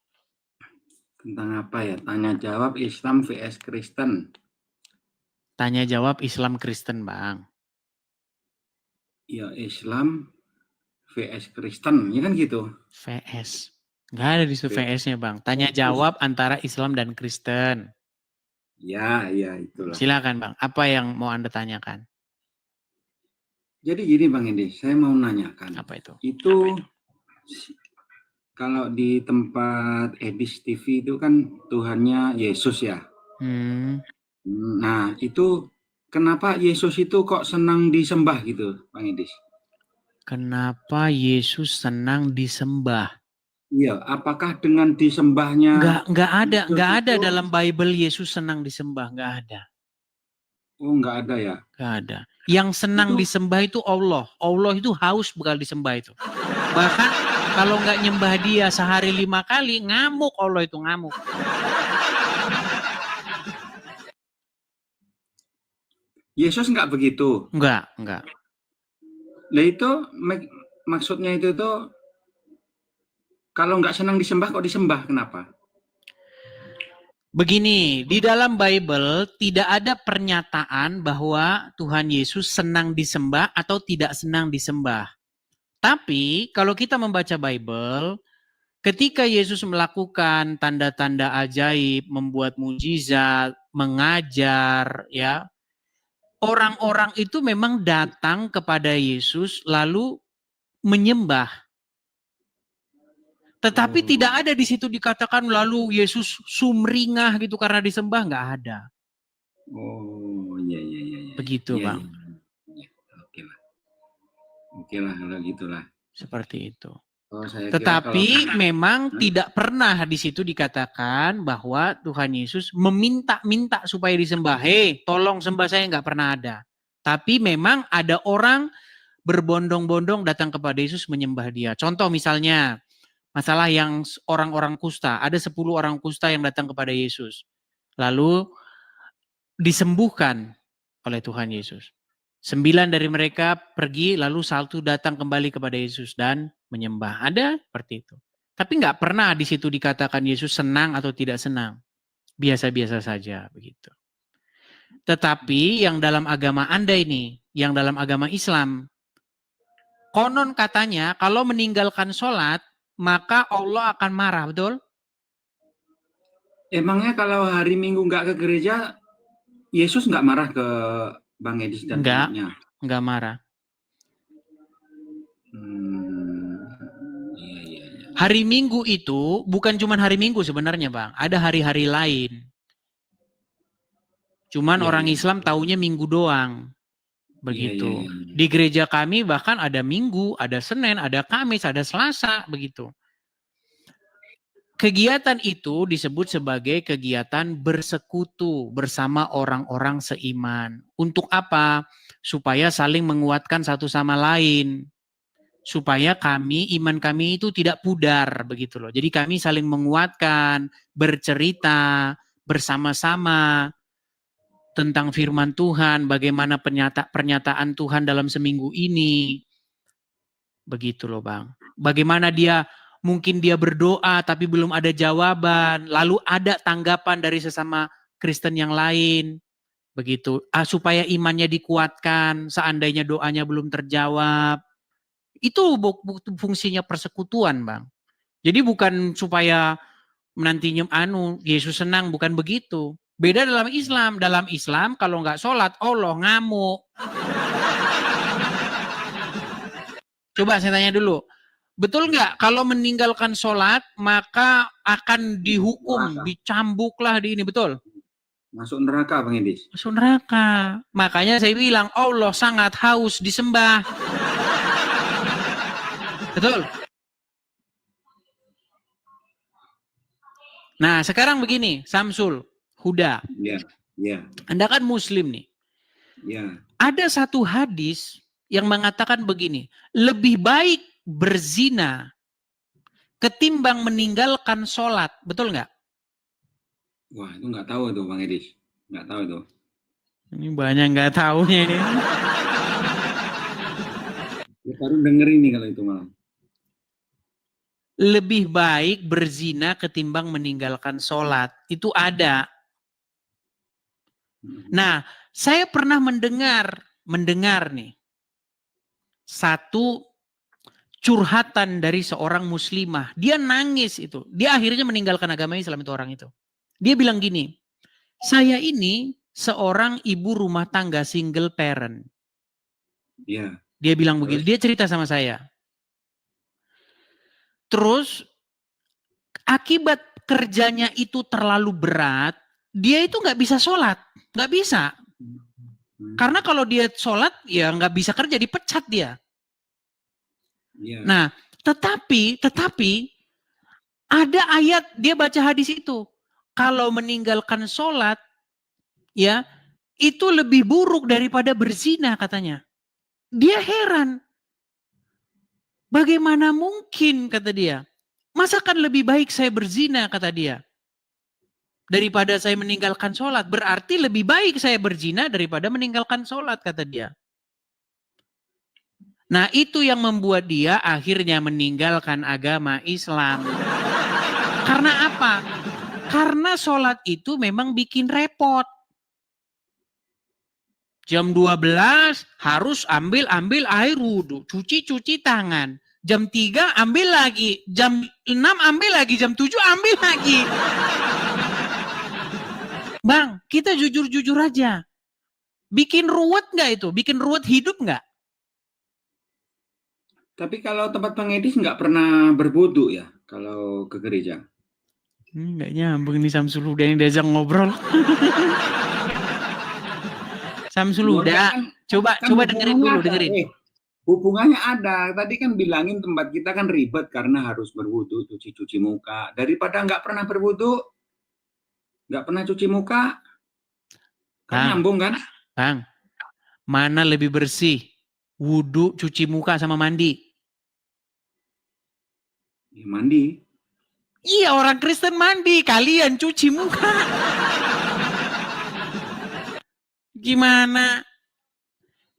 Tentang apa ya? Tanya jawab Islam vs Kristen. Tanya jawab Islam Kristen, Bang. Ya, Islam vs Kristen, ya kan gitu. VS. Nggak ada di situ VS-nya, Bang. Tanya jawab antara Islam dan Kristen. Ya, itulah. Silakan, Bang. Apa yang mau Anda tanyakan? Jadi gini, Bang Edis, saya mau nanyakan. Apa itu? Itu kalau di tempat Edis TV itu kan Tuhannya Yesus ya. Nah, itu kenapa Yesus itu kok senang disembah gitu, Bang Edis? Kenapa Yesus senang disembah? Iya, apakah dengan disembahnya? Nggak ada dalam Bible Yesus senang disembah, nggak ada. Oh, nggak ada ya? Nggak ada. Yang senang disembah itu Allah. Allah itu haus bakal disembah itu. Bahkan kalau nggak nyembah dia sehari 5 kali, ngamuk Allah itu, ngamuk. Yesus nggak begitu. Enggak. Lah itu maksudnya itu tuh kalau nggak senang disembah kok disembah, kenapa? Begini, di dalam Bible tidak ada pernyataan bahwa Tuhan Yesus senang disembah atau tidak senang disembah. Tapi kalau kita membaca Bible, ketika Yesus melakukan tanda-tanda ajaib, membuat mujizat, mengajar, ya, orang-orang itu memang datang kepada Yesus lalu menyembah. Tetapi tidak ada di situ dikatakan lalu Yesus sumringah gitu karena disembah, nggak ada. Oh, iya. Begitu, Iya, Bang. iya. Oke lah kalau gitulah. Seperti itu. Oh, saya kira Tetapi kalau- memang tidak pernah di situ dikatakan bahwa Tuhan Yesus meminta-minta supaya disembah. Hei, tolong sembah saya, nggak pernah ada. Tapi memang ada orang berbondong-bondong datang kepada Yesus menyembah dia. Contoh misalnya, masalah yang orang-orang kusta. Ada 10 orang kusta yang datang kepada Yesus. Lalu disembuhkan oleh Tuhan Yesus. 9 dari mereka pergi, lalu 1 datang kembali kepada Yesus dan menyembah. Ada seperti itu. Tapi nggak pernah di situ dikatakan Yesus senang atau tidak senang. Biasa-biasa saja begitu. Tetapi yang dalam agama Anda ini, yang dalam agama Islam, konon katanya kalau meninggalkan sholat, maka Allah akan marah, betul? Emangnya kalau hari Minggu nggak ke gereja, Yesus nggak marah ke Bang Edis dan temannya? Enggak marah. Iya. Hari Minggu itu bukan cuma hari Minggu sebenarnya, Bang. Ada hari-hari lain. Cuman orang Islam taunya Minggu doang. Begitu. Di gereja kami bahkan ada Minggu, ada Senin, ada Kamis, ada Selasa, begitu. Kegiatan itu disebut sebagai kegiatan bersekutu bersama orang-orang seiman. Untuk apa? Supaya saling menguatkan satu sama lain. Supaya iman kami itu tidak pudar, begitu loh. Jadi kami saling menguatkan, bercerita bersama-sama tentang firman Tuhan, bagaimana pernyataan Tuhan dalam seminggu ini. Begitu loh, Bang. Bagaimana mungkin dia berdoa tapi belum ada jawaban, lalu ada tanggapan dari sesama Kristen yang lain. Begitu. Supaya imannya dikuatkan, seandainya doanya belum terjawab. Itu fungsinya persekutuan, Bang. Jadi bukan supaya nantinya Yesus senang, bukan begitu. Beda dalam Islam. Dalam Islam kalau nggak sholat, Allah ngamuk. Coba saya tanya dulu. Betul nggak kalau meninggalkan sholat maka akan dihukum, dicambuklah di ini, betul? Masuk neraka, Bang Edis. Masuk neraka. Makanya saya bilang Allah sangat haus disembah. Betul? Nah sekarang begini, Samsul, Huda. Iya. Anda kan Muslim nih. Iya. Ada satu hadis yang mengatakan begini, lebih baik berzina ketimbang meninggalkan sholat. Betul nggak? Wah, itu nggak tahu tuh, Bang Edis. Nggak tahu tuh. Ini banyak nggak tahunya ini. Ya, baru denger ini kalau itu malah. Lebih baik berzina ketimbang meninggalkan sholat. Itu ada. Nah, saya pernah mendengar nih satu curhatan dari seorang muslimah. Dia nangis itu. Dia akhirnya meninggalkan agama Islam itu orang itu. Dia bilang gini, saya ini seorang ibu rumah tangga single parent. Iya. Dia bilang begini, dia cerita sama saya. Terus akibat kerjanya itu terlalu berat, dia itu nggak bisa sholat, nggak bisa. Karena kalau dia sholat, ya nggak bisa kerja, dipecat dia. Iya. Nah, tetapi ada ayat, dia baca hadis itu. Kalau meninggalkan sholat, ya itu lebih buruk daripada berzina katanya. Dia heran. Bagaimana mungkin kata dia. Masakan lebih baik saya berzina kata dia. Daripada saya meninggalkan sholat. Berarti lebih baik saya berzina daripada meninggalkan sholat kata dia. Nah itu yang membuat dia akhirnya meninggalkan agama Islam. Karena apa? Karena sholat itu memang bikin repot. Jam 12 harus ambil air wudhu, cuci tangan. Jam 3 ambil lagi, jam 6 ambil lagi, jam 7 ambil lagi. Bang, kita jujur-jujur aja. Bikin ruwet nggak itu? Bikin ruwet hidup nggak? Tapi kalau tempat Bang Edis nggak pernah berwudu ya kalau ke gereja? Nggak nyambung nih Samsul Huda yang diajak ngobrol. Samsul Huda, coba dengerin dulu, dengerin. Hubungannya ada. Tadi kan bilangin tempat kita kan ribet karena harus berwudu, cuci muka. Daripada nggak pernah berwudu, nggak pernah cuci muka, kan nyambung kan? Bang, mana lebih bersih? Wudu, cuci muka sama mandi? Ya, mandi. Iya, orang Kristen mandi, kalian cuci muka. Gimana?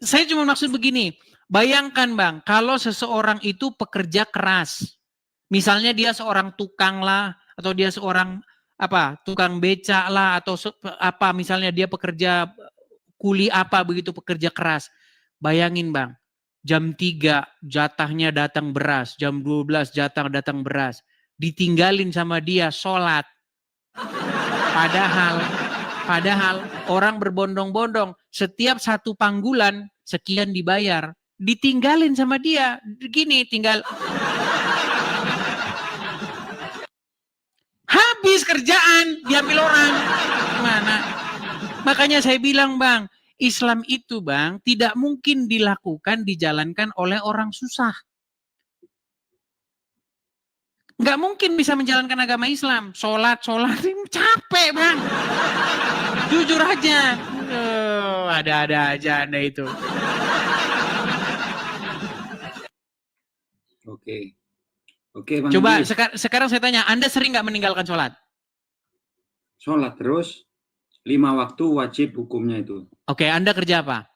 Saya cuma maksud begini, bayangkan Bang, kalau seseorang itu pekerja keras, misalnya dia seorang tukang lah, atau dia seorang tukang becak lah, atau misalnya dia pekerja kuli begitu, pekerja keras. Bayangin Bang, jam 3 jatahnya datang beras, jam 12 datang beras, ditinggalin sama dia sholat. Padahal orang berbondong-bondong, setiap satu panggulan sekian dibayar, ditinggalin sama dia. Gini, tinggal habis kerjaan, diambil orang. Mana? Makanya saya bilang Bang, Islam itu Bang, tidak mungkin dijalankan oleh orang susah. Nggak mungkin bisa menjalankan agama Islam. Sholat, capek Bang. Jujur aja. Ada-ada aja Anda itu. Oke Bang. Coba sekarang saya tanya, Anda sering nggak meninggalkan sholat? Sholat terus, 5 waktu wajib hukumnya itu. Oke, Anda kerja apa?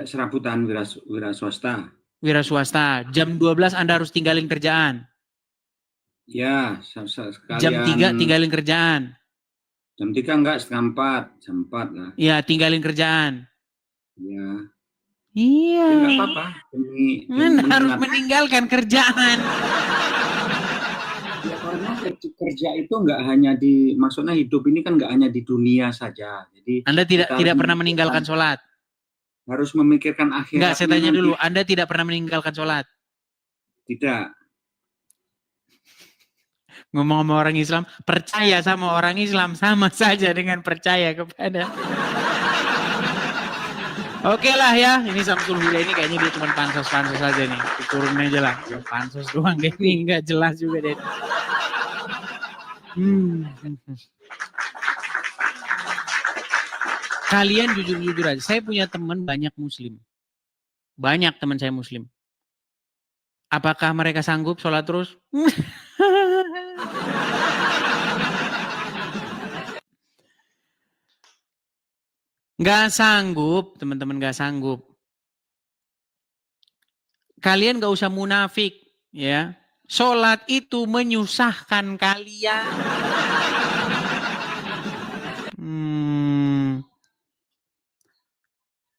Serabutan, wira swasta. Wira swasta. Jam 12 Anda harus tinggalin kerjaan. Ya, sekalian. Jam 3 tinggalin kerjaan. Jam 3 enggak, setengah 4. Jam 4 lah. Ya, tinggalin kerjaan. Ya. Iya. Ya, enggak apa-apa. Harus meninggalkan kerjaan. Ya, karena kerja itu enggak hanya maksudnya hidup ini kan enggak hanya di dunia saja. Jadi Anda tidak pernah meninggalkan sholat. Harus memikirkan akhirat. Enggak, saya tanya dulu, Anda tidak pernah meninggalkan sholat? Tidak. Ngomong sama orang Islam, percaya sama orang Islam sama saja dengan percaya kepada. Oke lah ya, ini Samsul Huda ini kayaknya dia cuma pansos aja nih. Turun aja lah, pansos doang deh, ini nggak jelas juga deh. Kalian jujur-jujur aja, saya punya teman banyak muslim. Banyak teman saya muslim. Apakah mereka sanggup sholat terus? Nggak sanggup, teman-teman nggak sanggup. Kalian nggak usah munafik, ya. Sholat itu menyusahkan kalian.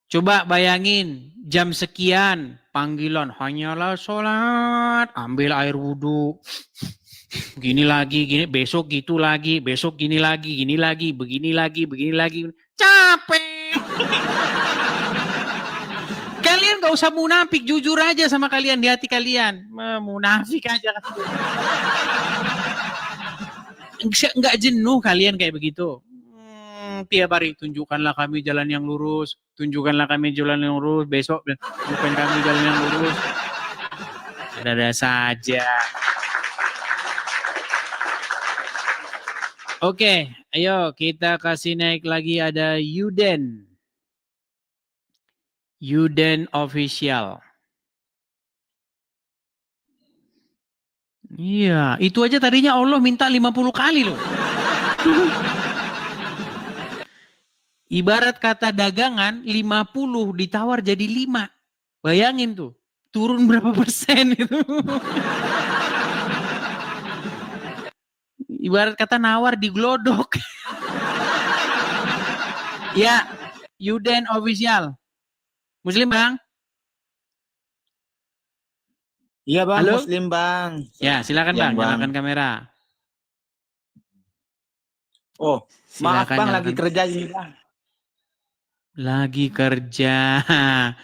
Coba bayangin, jam sekian panggilan, hanyalah sholat, ambil air wudhu. Gini lagi, besok gitu lagi, besok gini lagi, begini lagi. Capek. Kalian gak usah munafik, jujur aja sama kalian di hati kalian. Munafik aja. Enggak jenuh kalian kayak begitu. Tiap hari tunjukkanlah kami jalan yang lurus, besok tunjukkan kami jalan yang lurus. Ada saja. Oke, Ayo kita kasih naik lagi ada Yuden. Yuden Official. Iya, itu aja tadinya Allah minta 50 kali loh. Ibarat kata dagangan 50 ditawar jadi 5. Bayangin tuh, turun berapa persen itu. Ibarat kata nawar diglodok. Ya, Yuden Official. Muslim Bang? Iya Bang, Halo? Muslim Bang. Ya, silakan Ya, Bang, nyalakan kamera. Oh, maaf Silakan Bang, nyalakan. lagi kerja ini Bang. Lagi kerja.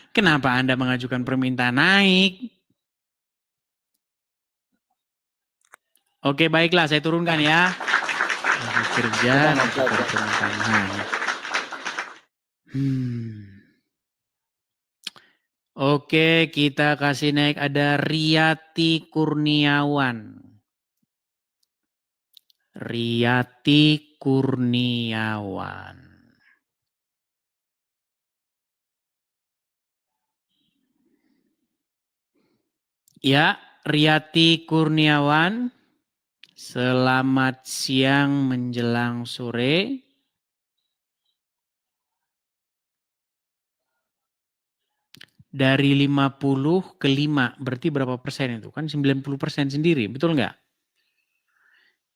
Kenapa Anda mengajukan permintaan naik? Oke, baiklah, saya turunkan ya. Lagi kerja, mengajukan permintaan naik. Oke, kita kasih naik ada Riyati Kurniawan. Riyati Kurniawan. Ya, Riyati Kurniawan. Selamat siang menjelang sore. Dari 50 ke 5, berarti berapa persen itu? Kan 90% sendiri, betul nggak?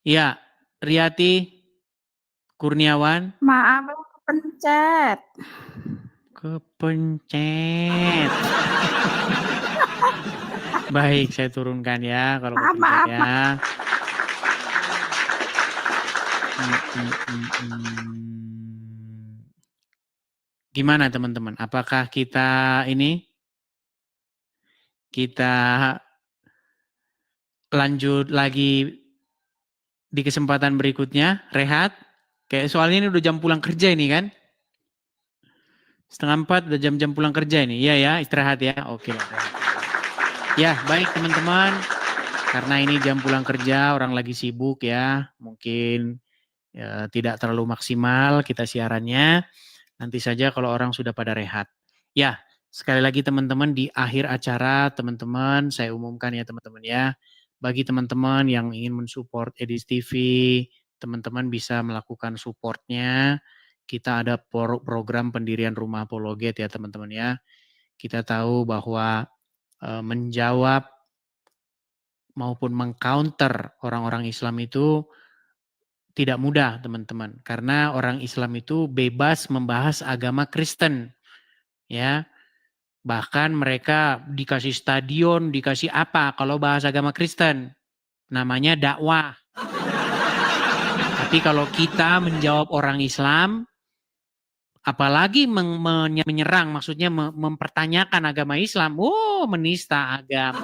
Ya, Riyati Kurniawan. Maaf, kepencet. Kepencet. Baik, saya turunkan ya kalau Maaf, kepencet maaf, ya. Gimana teman-teman? Apakah kita lanjut lagi di kesempatan berikutnya? Rehat? Kayak soalnya ini udah jam pulang kerja ini kan? 3:30 udah jam-jam pulang kerja ini. Iya ya, istirahat ya. Oke. Ya, baik teman-teman. Karena ini jam pulang kerja, orang lagi sibuk ya. Mungkin ya, tidak terlalu maksimal kita siarannya. Nanti saja kalau orang sudah pada rehat. Ya, sekali lagi teman-teman di akhir acara teman-teman saya umumkan ya teman-teman ya. Bagi teman-teman yang ingin mensupport Edis TV, teman-teman bisa melakukan supportnya. Kita ada program pendirian rumah apologet ya teman-teman ya. Kita tahu bahwa menjawab maupun mengcounter orang-orang Islam itu tidak mudah teman-teman, karena orang Islam itu bebas membahas agama Kristen, ya. Bahkan mereka dikasih stadion, dikasih apa kalau bahas agama Kristen, namanya dakwah. Tapi kalau kita menjawab orang Islam, apalagi menyerang, maksudnya mempertanyakan agama Islam, menista agama.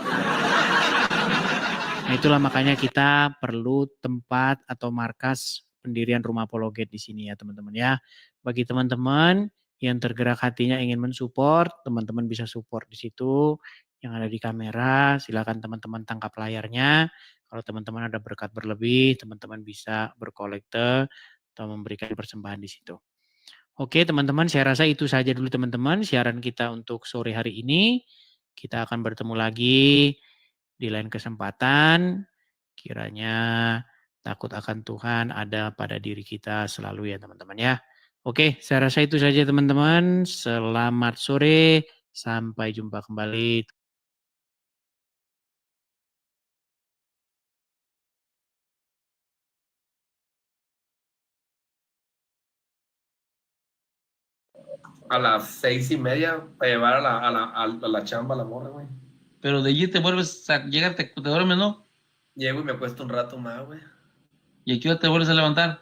Nah, itulah makanya kita perlu tempat atau markas pendirian rumah apologet di sini ya teman-teman ya. Bagi teman-teman yang tergerak hatinya ingin mensupport, teman-teman bisa support di situ. Yang ada di kamera, silakan teman-teman tangkap layarnya. Kalau teman-teman ada berkat berlebih, teman-teman bisa berkolekte atau memberikan persembahan di situ. Oke teman-teman, saya rasa itu saja dulu teman-teman siaran kita untuk sore hari ini. Kita akan bertemu lagi di lain kesempatan. Kiranya takut akan Tuhan ada pada diri kita selalu ya teman-teman ya. Oke, saya rasa itu saja teman-teman. Selamat sore, sampai jumpa kembali. A las 6:30 para llevar a la chamba a la morra, güey. Pero de allí te vuelves a llegar, te duermes, ¿no? Llego y me acuesto un rato más, güey. ¿Y a qué hora te vuelves a levantar?